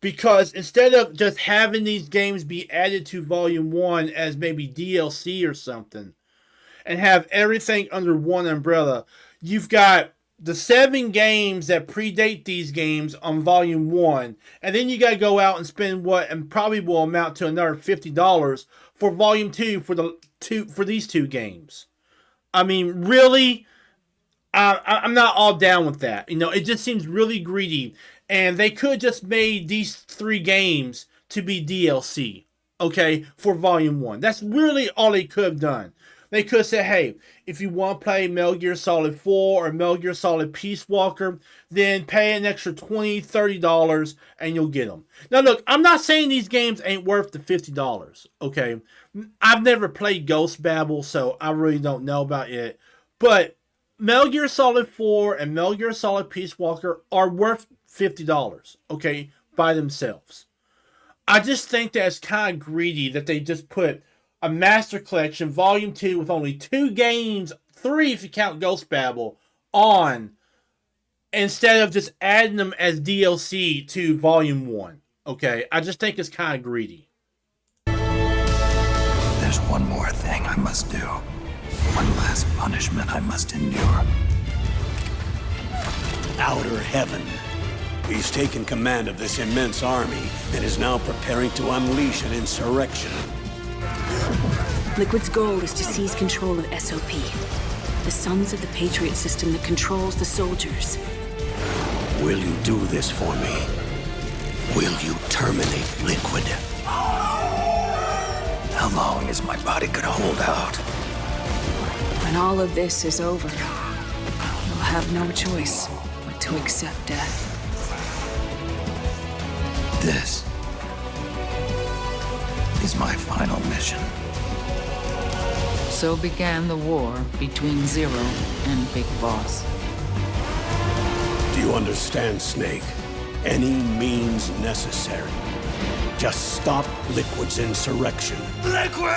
Because instead of just having these games be added to Volume 1 as maybe DLC or something, and have everything under one umbrella, you've got the 7 games that predate these games on Volume 1, and then you got to go out and spend what and probably will amount to another $50 for Volume 2 for these 2 games. I mean, really, I'm not all down with that. You know, it just seems really greedy. And they could just made these 3 games to be DLC, okay, for Volume 1. That's really all they could have done. They could have said, hey, if you want to play Metal Gear Solid 4 or Metal Gear Solid Peace Walker, then pay an extra $20, $30 and you'll get them. Now, look, I'm not saying these games ain't worth the $50, okay? I've never played Ghost Babel, so I really don't know about it. But Metal Gear Solid 4 and Metal Gear Solid Peace Walker are worth $50, okay, by themselves. I just think that it's kind of greedy that they just put a Master Collection Volume 2 with only 2 games, 3 if you count Ghost Babel, on, instead of just adding them as DLC to Volume 1, okay? I just think it's kind of greedy. There's one more thing I must do. One last punishment I must endure. Outer Heaven. He's taken command of this immense army and is now preparing to unleash an insurrection. Liquid's goal is to seize control of SOP, the Sons of the Patriot system that controls the soldiers. Will you do this for me? Will you terminate Liquid? How long is my body gonna hold out? When all of this is over, you'll have no choice but to accept death. This is my final mission. So began the war between Zero and Big Boss. Do you understand, Snake? Any means necessary. Just stop Liquid's insurrection. Liquid!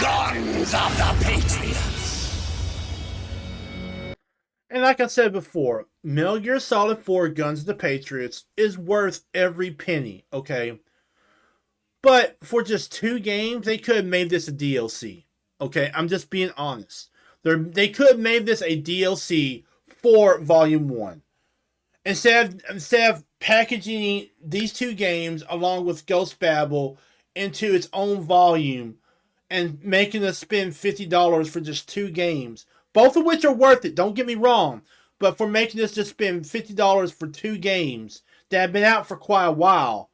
Guns of the Patriots! And like I said before, Metal Gear Solid 4 Guns of the Patriots is worth every penny, okay? But for just 2 games, they could have made this a DLC, okay? I'm just being honest. They could have made this a DLC for Volume 1. Instead of packaging these 2 games along with Ghost Babel into its own volume and making us spend $50 for just 2 games, both of which are worth it, don't get me wrong, but for making us just spend $50 for 2 games that have been out for quite a while,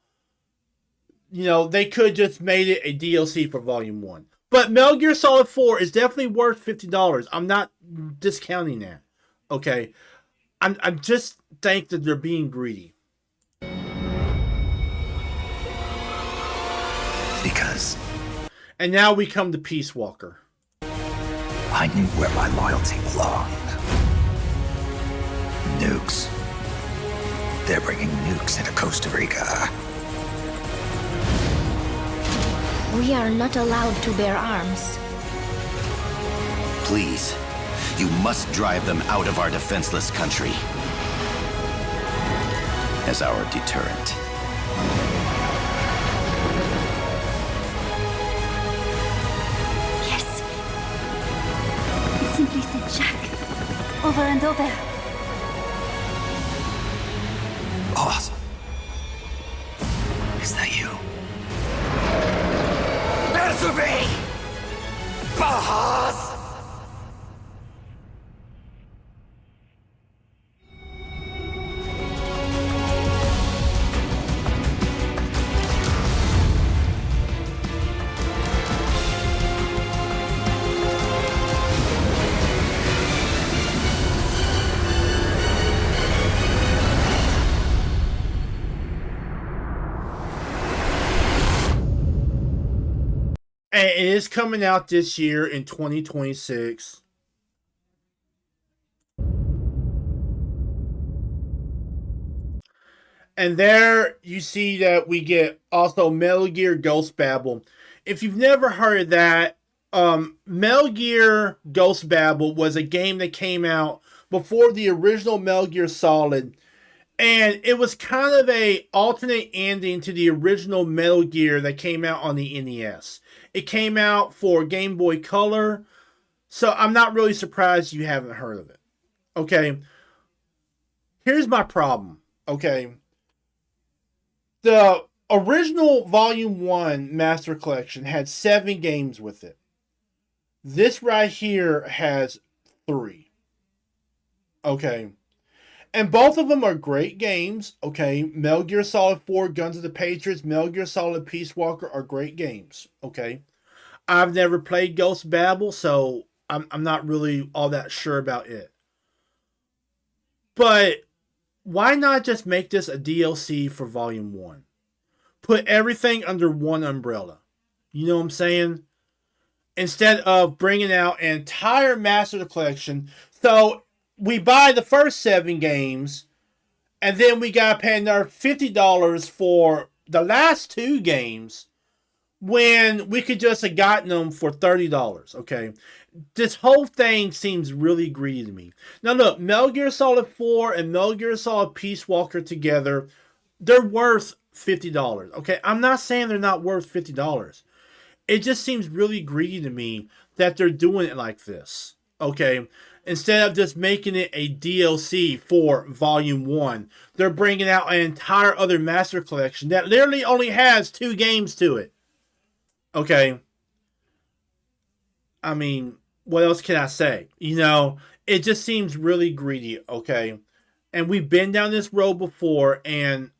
you know, they could just made it a DLC for Volume 1. But Metal Gear Solid 4 is definitely worth $50. I'm not discounting that, okay? I just think that they're being greedy. Because. And now we come to Peace Walker. I knew where my loyalty belonged. Nukes. They're bringing nukes into Costa Rica. We are not allowed to bear arms. Please, you must drive them out of our defenseless country. As our deterrent. Yes. It simply said Jack. Over and over. Awesome. Is that you? Answer me! Boss! And it is coming out this year in 2026. And there you see that we get also Metal Gear Ghost Babel. If you've never heard of that, Metal Gear Ghost Babel was a game that came out before the original Metal Gear Solid. And it was kind of a alternate ending to the original Metal Gear that came out on the NES. It came out for Game Boy Color, so I'm not really surprised you haven't heard of it. Okay, here's my problem, okay? The original Volume 1 Master Collection had 7 games with it. This right here has 3. Okay. And both of them are great games, okay? Metal Gear Solid 4, Guns of the Patriots, Metal Gear Solid Peace Walker are great games, okay? I've never played Ghost Babel, so I'm not really all that sure about it. But why not just make this a DLC for Volume 1? Put everything under one umbrella. You know what I'm saying? Instead of bringing out an entire Master Collection. So we buy the first 7 games, and then we gotta pay another $50 for the last 2 games when we could just have gotten them for $30, okay? This whole thing seems really greedy to me. Now look, Metal Gear Solid 4 and Metal Gear Solid Peace Walker together, they're worth $50, okay? I'm not saying they're not worth $50. It just seems really greedy to me that they're doing it like this, okay? Instead of just making it a DLC for Volume 1, they're bringing out an entire other Master Collection that literally only has 2 games to it. Okay? I mean, what else can I say? You know, it just seems really greedy, okay? And we've been down this road before, and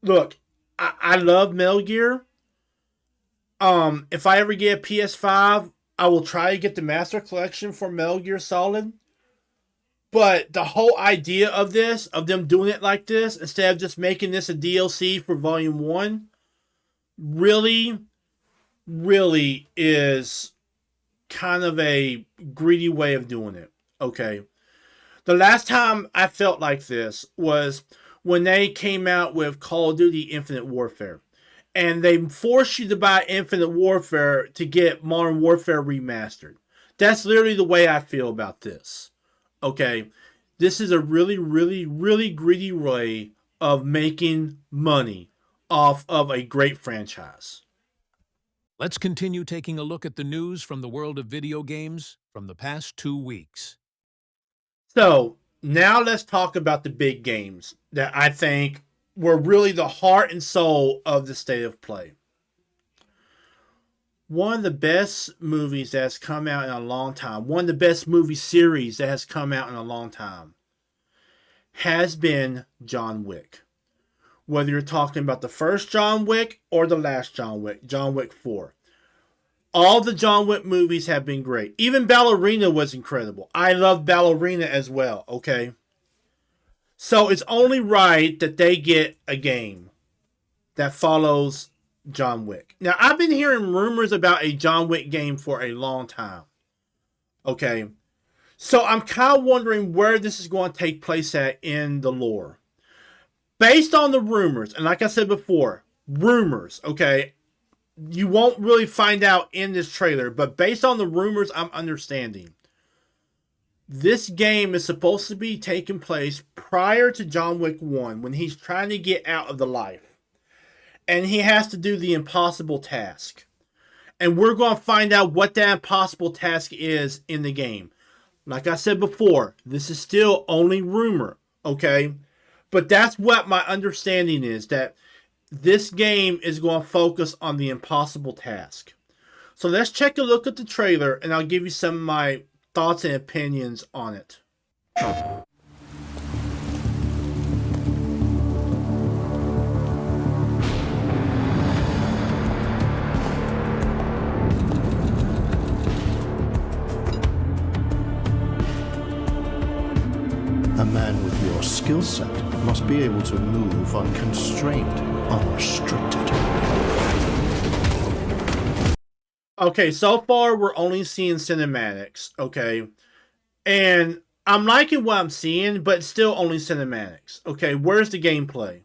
look, I love Metal Gear. If I ever get a PS5, I will try to get the Master Collection for Metal Gear Solid. But the whole idea of this, of them doing it like this, instead of just making this a DLC for Volume 1, really is kind of a greedy way of doing it. Okay. The last time I felt like this was when they came out with Call of Duty Infinite Warfare. and they force you to buy Infinite Warfare to get Modern Warfare Remastered. That's literally the way I feel about this. Okay, this is a really, really, really greedy way of making money off of a great franchise. Let's continue taking a look at the news from the world of video games from the past 2 weeks. So, now let's talk about the big games that I think were really the heart and soul of the state of play. One of the best movies that has come out in a long time, one of the best movie series that has come out in a long time, has been John Wick. Whether you're talking about the first John Wick or the last John Wick 4. All the John Wick movies have been great. Even Ballerina was incredible. I love Ballerina as well, okay? So it's only right that they get a game that follows John Wick. Now, I've been hearing rumors about a John Wick game for a long time. Okay? So I'm kind of wondering where this is going to take place at in the lore. Based on the rumors, and like I said before, rumors, okay? You won't really find out in this trailer, but based on the rumors I'm understanding, this game is supposed to be taking place prior to John Wick 1 when he's trying to get out of the life. And he has to do the impossible task. And we're going to find out what that impossible task is in the game. Like I said before, this is still only rumor, okay? But that's what my understanding is, that this game is going to focus on the impossible task. So let's take a look at the trailer, and I'll give you some of my thoughts and opinions on it. A man with your skill set must be able to move unconstrained, unrestricted. Okay, so far we're only seeing cinematics, okay? And I'm liking what I'm seeing, but still only cinematics. Okay, where's the gameplay?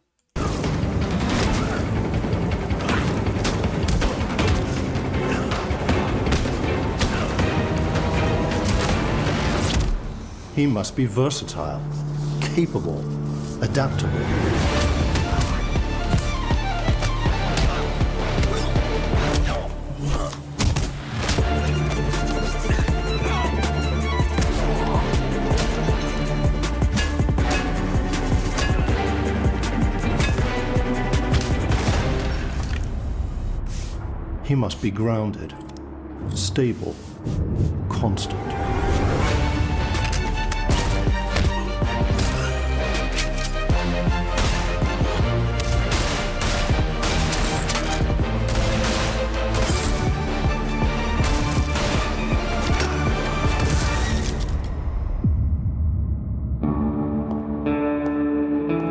He must be versatile, capable, adaptable. He must be grounded, stable, constant.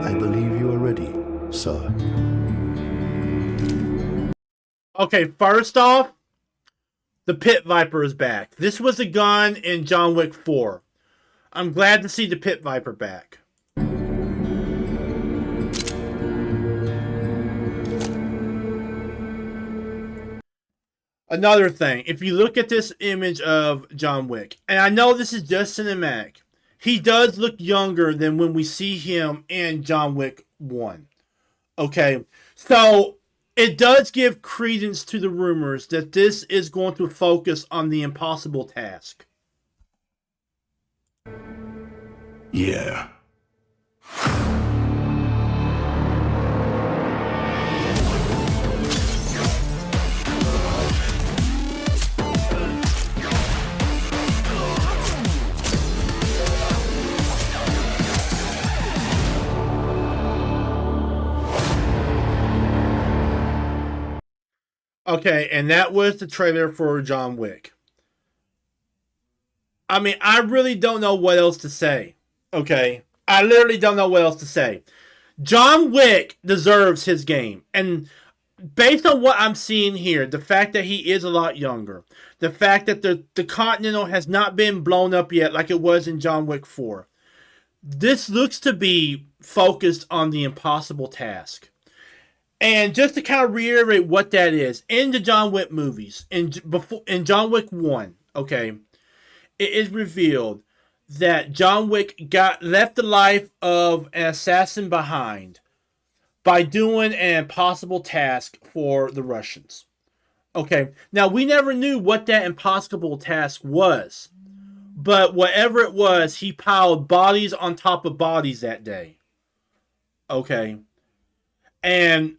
I believe you are ready, sir. Okay, first off, the Pit Viper is back. This was a gun in John Wick 4. I'm glad to see the Pit Viper back. Another thing, if you look at this image of John Wick, and I know this is just cinematic, he does look younger than when we see him in John Wick 1. Okay, so it does give credence to the rumors that this is going to focus on the impossible task. Yeah. Okay, and that was the trailer for John Wick. I mean, I really don't know what else to say. Okay? I literally don't know what else to say. John Wick deserves his game. And based on what I'm seeing here, the fact that he is a lot younger, the fact that the Continental has not been blown up yet like it was in John Wick 4, this looks to be focused on the impossible task. And just to kind of reiterate what that is, in the John Wick movies, in John Wick 1, okay, it is revealed that John Wick left the life of an assassin behind by doing an impossible task for the Russians. Okay, now we never knew what that impossible task was, but whatever it was, he piled bodies on top of bodies that day. Okay, and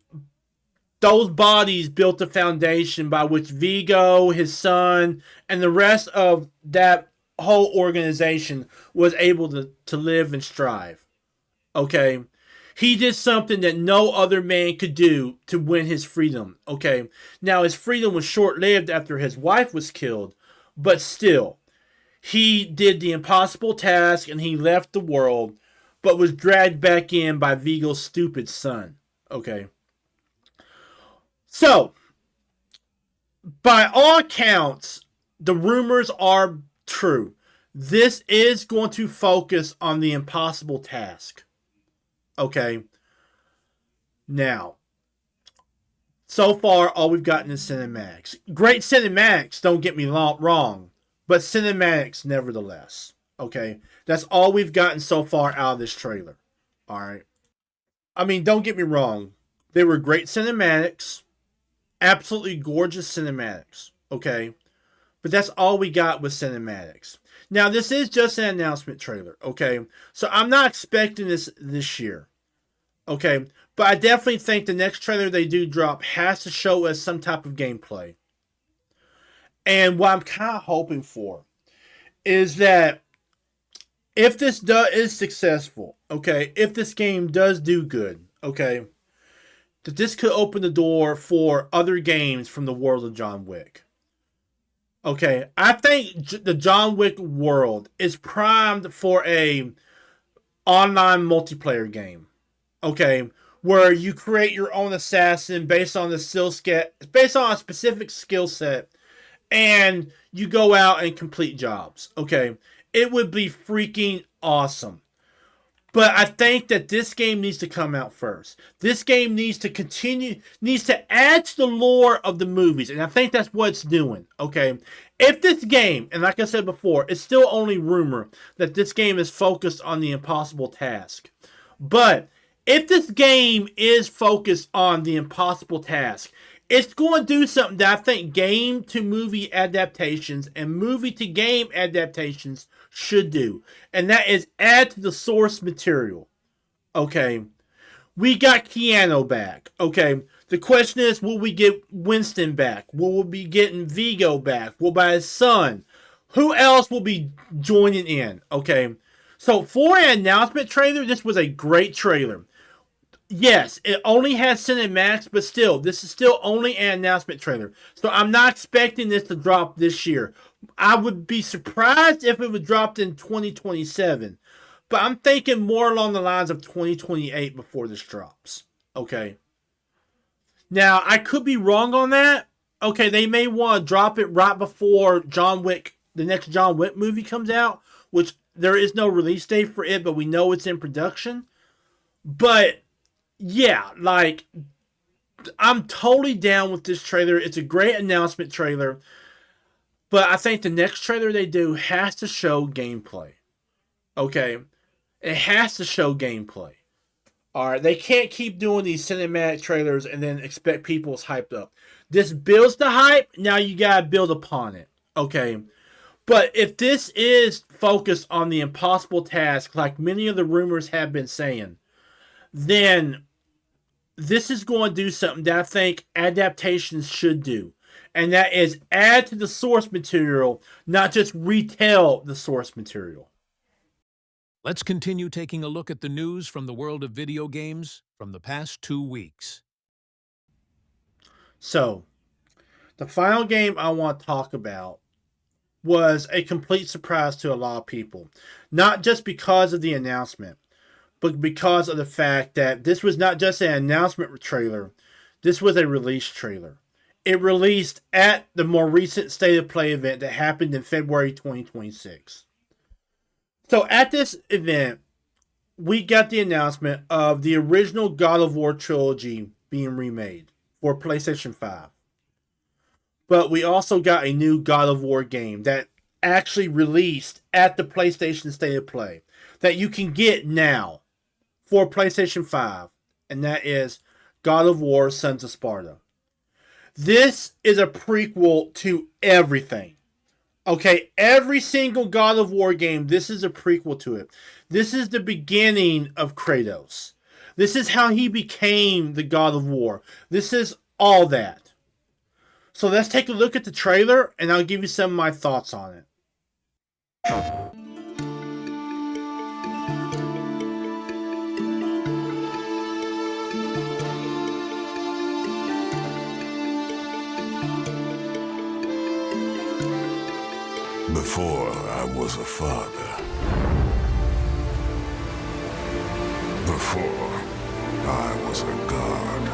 those bodies built the foundation by which Vigo, his son, and the rest of that whole organization was able to live and strive. Okay? He did something that no other man could do to win his freedom. Okay? Now, his freedom was short-lived after his wife was killed, but still, he did the impossible task and he left the world, but was dragged back in by Vigo's stupid son. Okay? So, by all accounts, the rumors are true. This is going to focus on the impossible task. Okay. Now, so far, all we've gotten is cinematics. Great cinematics, don't get me wrong, but cinematics nevertheless. Okay. That's all we've gotten so far out of this trailer. Alright. I mean, don't get me wrong. They were great cinematics. Absolutely gorgeous cinematics. Okay. But that's all we got with cinematics. Now, this is just an announcement trailer, okay? So I'm not expecting this year, okay? But I definitely think the next trailer they do drop has to show us some type of gameplay. And what I'm kind of hoping for is that if this is successful, okay, if this game does do good, okay, that this could open the door for other games from the world of John Wick. Okay, I think the John Wick world is primed for a online multiplayer game. Okay, where you create your own assassin based on a specific skill set, and you go out and complete jobs. Okay, it would be freaking awesome. But I think that this game needs to come out first. This game needs to add to the lore of the movies. And I think that's what it's doing, okay? If this game, and like I said before, it's still only rumor that this game is focused on the impossible task. But if this game is focused on the impossible task, it's going to do something that I think game to movie adaptations and movie to game adaptations should do. And that is add to the source material. Okay. We got Keanu back. Okay. The question is, will we get Winston back? Will we be getting Vigo back? Will by his son? Who else will be joining in? Okay. So for an announcement trailer, this was a great trailer. Yes, it only has cinematics, but still, this is still only an announcement trailer. So I'm not expecting this to drop this year. I would be surprised if it would drop in 2027. But I'm thinking more along the lines of 2028 before this drops. Okay. Now, I could be wrong on that. Okay, they may want to drop it right before John Wick, the next John Wick movie comes out, which there is no release date for it, but we know it's in production. But yeah, like, I'm totally down with this trailer. It's a great announcement trailer. But I think the next trailer they do has to show gameplay. Okay? It has to show gameplay. Alright, they can't keep doing these cinematic trailers and then expect people's hyped up. This builds the hype, now you gotta build upon it. Okay? But if this is focused on the impossible task, like many of the rumors have been saying, then this is going to do something that I think adaptations should do. And that is add to the source material, not just retell the source material. Let's continue taking a look at the news from the world of video games from the past 2 weeks. So, the final game I want to talk about was a complete surprise to a lot of people. Not just because of the announcement, but because of the fact that this was not just an announcement trailer, this was a release trailer. It released at the more recent State of Play event that happened in February 2026. So at this event, we got the announcement of the original God of War trilogy being remade for PlayStation 5. But we also got a new God of War game that actually released at the PlayStation State of Play that you can get now for PlayStation 5, and that is God of War Sons of Sparta. This is a prequel to everything. Okay, every single God of War game, this is a prequel to it. This is the beginning of Kratos. This is how he became the God of War. This is all that. So let's take a look at the trailer, and I'll give you some of my thoughts on it. Before I was a father. Before I was a god.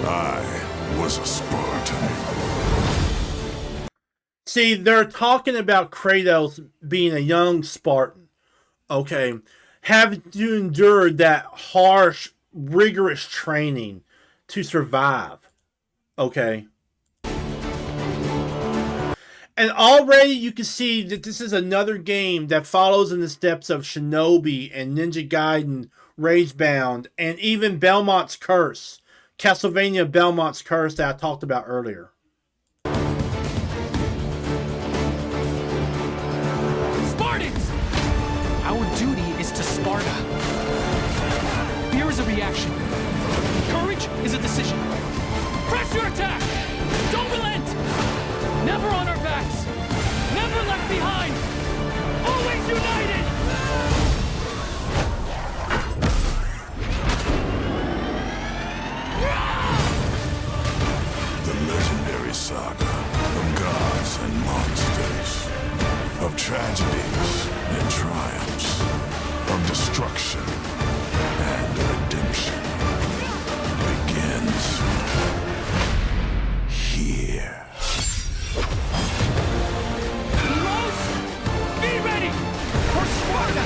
I was a Spartan. See, they're talking about Kratos being a young Spartan. Okay. Having to endure that harsh, rigorous training to survive. Okay. And already you can see that this is another game that follows in the steps of Shinobi and Ninja Gaiden, Ragebound, and even Belmonts Curse. Castlevania Belmonts Curse that I talked about earlier. Spartans! Our duty is to Sparta. Fear is a reaction. Courage is a decision. Press your attack! Don't relent! Never on our backs! Never left behind! Always united! The legendary saga of gods and monsters, of tragedies and triumphs, of destruction and redemption begins here. Heroes, be ready for Sparta!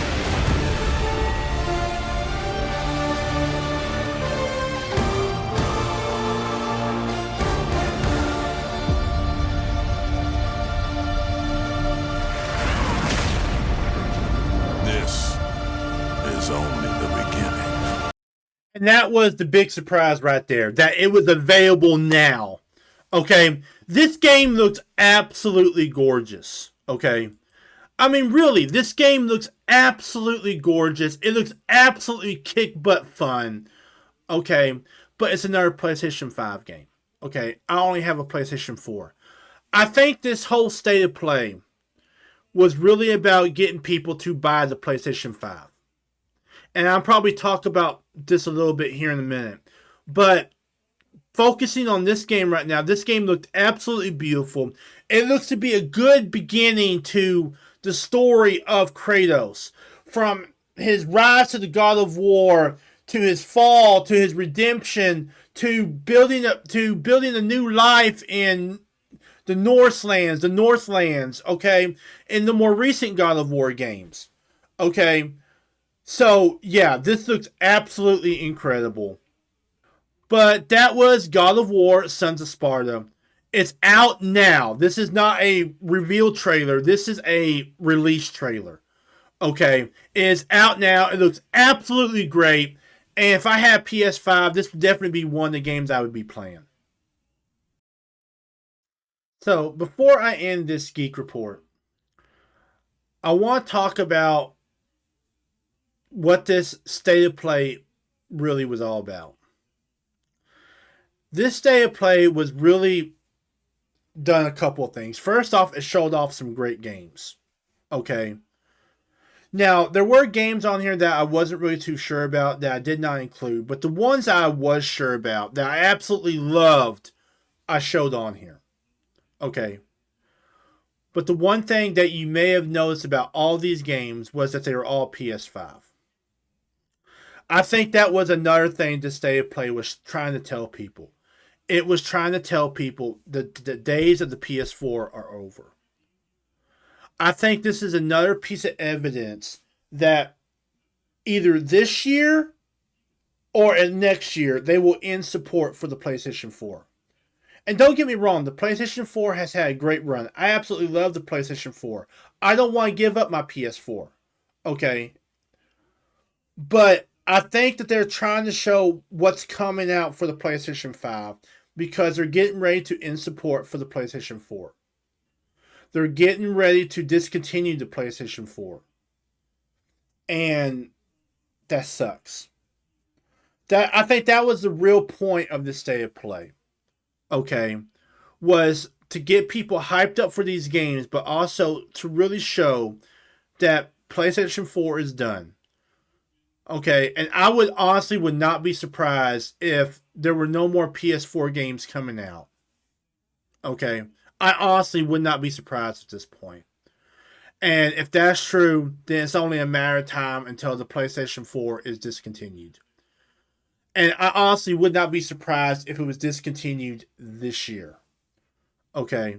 This is only the beginning. And that was the big surprise right there, that it was available now. Okay, this game looks absolutely gorgeous. Okay, I mean, really, this game looks absolutely gorgeous. It looks absolutely kick butt fun. Okay, but it's another PlayStation 5 game. Okay, I only have a PlayStation 4. I think this whole state of play was really about getting people to buy the PlayStation 5. And I'll probably talk about this a little bit here in a minute. But focusing on this game right now, this game looked absolutely beautiful. It looks to be a good beginning to the story of Kratos. From his rise to the God of War, to his fall, to his redemption, to building a new life in the Northlands, okay, in the more recent God of War games. Okay. So, yeah, this looks absolutely incredible. But that was God of War, Sons of Sparta. It's out now. This is not a reveal trailer. This is a release trailer. Okay? It is out now. It looks absolutely great. And if I had PS5, this would definitely be one of the games I would be playing. So, before I end this Geek Report, I want to talk about what this state of play really was all about. This state of play was really done a couple of things. First off, it showed off some great games. Okay. Now, there were games on here that I wasn't really too sure about that I did not include, but the ones that I was sure about, that I absolutely loved, I showed on here. Okay. But the one thing that you may have noticed about all these games was that they were all PS5. I think that was another thing the State of Play was trying to tell people. It was trying to tell people that the days of the PS4 are over. I think this is another piece of evidence that either this year or next year, they will end support for the PlayStation 4. And don't get me wrong, the PlayStation 4 has had a great run. I absolutely love the PlayStation 4. I don't want to give up my PS4. Okay? But I think that they're trying to show what's coming out for the PlayStation 5 because they're getting ready to end support for the PlayStation 4. They're getting ready to discontinue the PlayStation 4. And that sucks. I think that was the real point of this State of Play. Okay, was to get people hyped up for these games, but also to really show that PlayStation 4 is done. Okay, and I would not be surprised if there were no more PS4 games coming out. Okay, I honestly would not be surprised at this point. And if that's true, then it's only a matter of time until the PlayStation 4 is discontinued. And I honestly would not be surprised if it was discontinued this year. Okay.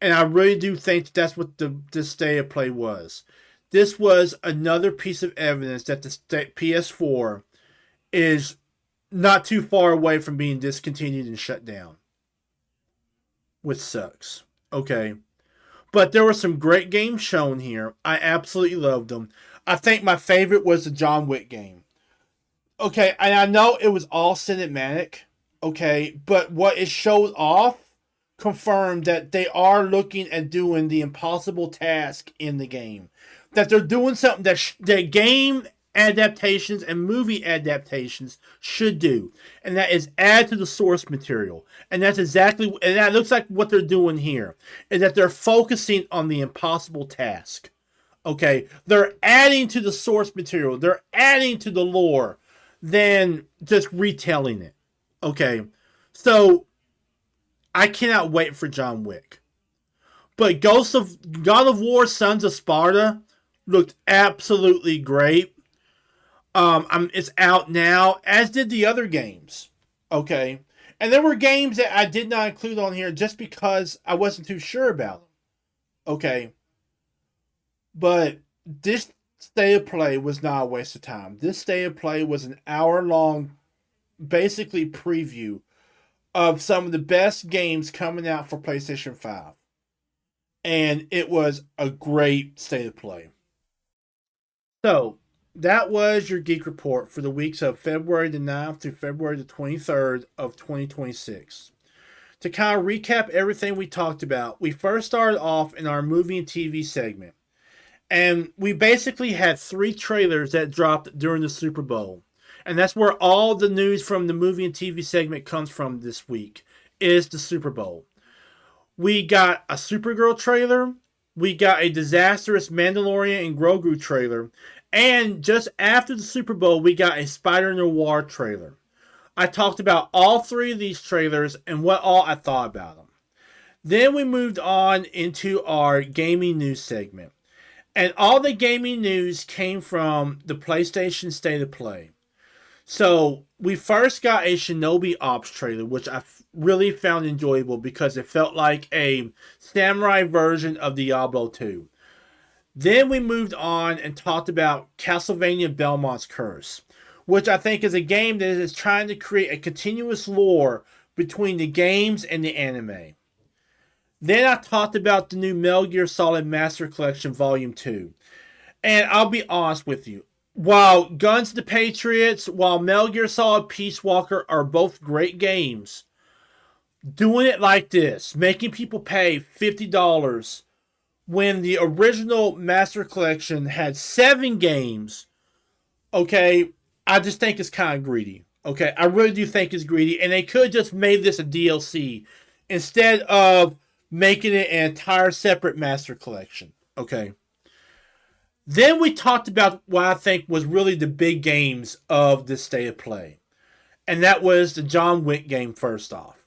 And I really do think that's what this State of Play was. This was another piece of evidence that the PS4 is not too far away from being discontinued and shut down. Which sucks. Okay. But there were some great games shown here. I absolutely loved them. I think my favorite was the John Wick game. Okay, and I know it was all cinematic, okay, but what it showed off confirmed that they are looking at doing the impossible task in the game. That they're doing something that game adaptations and movie adaptations should do, and that is add to the source material. And that's exactly, and that looks like what they're doing here, is that they're focusing on the impossible task. Okay, they're adding to the source material, they're adding to the lore, than just retelling it. Okay, so I cannot wait for John Wick. But God of War Sons of Sparta looked absolutely great. It's out now, as did the other games. Okay, and there were games that I did not include on here just because I wasn't too sure about them. Okay, but this State of Play was not a waste of time. This State of Play was an hour-long, basically preview of some of the best games coming out for PlayStation 5. And it was a great State of Play. So, that was your Geek Report for the weeks of February the 9th through February the 23rd of 2026. To kind of recap everything we talked about, we first started off in our movie and TV segment. And we basically had 3 trailers that dropped during the Super Bowl. And that's where all the news from the movie and TV segment comes from this week, is the Super Bowl. We got a Supergirl trailer. We got a disastrous Mandalorian and Grogu trailer. And just after the Super Bowl, we got a Spider-noir trailer. I talked about all 3 of these trailers and what all I thought about them. Then we moved on into our gaming news segment. And all the gaming news came from the PlayStation State of Play. So, we first got a Shinobi Ops trailer, which I really found enjoyable because it felt like a samurai version of Diablo 2. Then we moved on and talked about Castlevania Belmonts Curse, which I think is a game that is trying to create a continuous lore between the games and the anime. Then I talked about the new Metal Gear Solid Master Collection Volume 2. And I'll be honest with you. While Guns of the Patriots, while Metal Gear Solid Peace Walker are both great games, doing it like this, making people pay $50 when the original Master Collection had 7 games, okay, I just think it's kind of greedy. Okay, I really do think it's greedy. And they could just made this a DLC instead of making it an entire separate Master Collection. Okay. Then we talked about what I think was really the big games of this State of Play. And that was the John Wick game first off.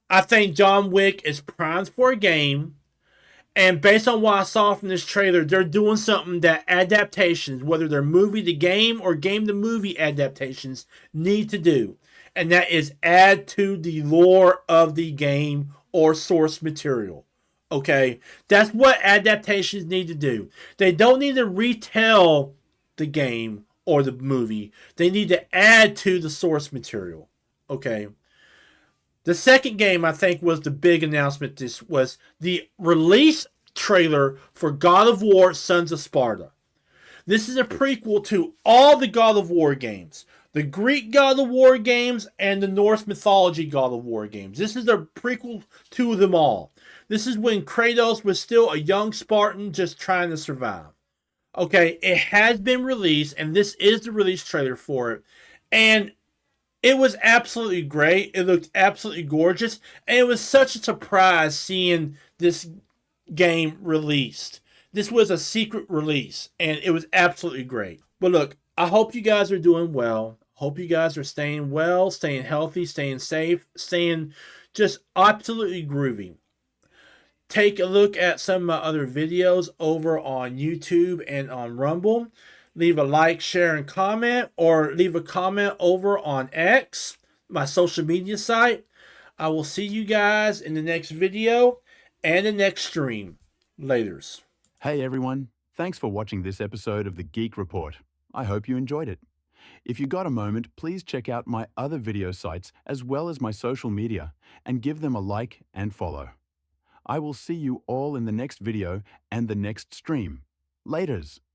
I think John Wick is primed for a game. And based on what I saw from this trailer, they're doing something that adaptations, whether they're movie to game or game to movie adaptations, need to do. And that is add to the lore of the game or source material. Okay? That's what adaptations need to do. They don't need to retell the game or the movie. They need to add to the source material. Okay. The second game, I think, was the big announcement. This was the release trailer for God of War Sons of Sparta. This is a prequel to all the God of War games. The Greek God of War games and the Norse mythology God of War games. This is a prequel to them all. This is when Kratos was still a young Spartan just trying to survive. Okay, it has been released, and this is the release trailer for it. And it was absolutely great. It looked absolutely gorgeous. And it was such a surprise seeing this game released. This was a secret release, and it was absolutely great. But look, I hope you guys are doing well. Hope you guys are staying well, staying healthy, staying safe, staying just absolutely groovy. Take a look at some of my other videos over on YouTube and on Rumble. Leave a like, share, and comment, or leave a comment over on X, my social media site. I will see you guys in the next video and the next stream. Laters. Hey everyone, thanks for watching this episode of the Geek Report. I hope you enjoyed it. If you got a moment, please check out my other video sites as well as my social media and give them a like and follow. I will see you all in the next video and the next stream. Laters.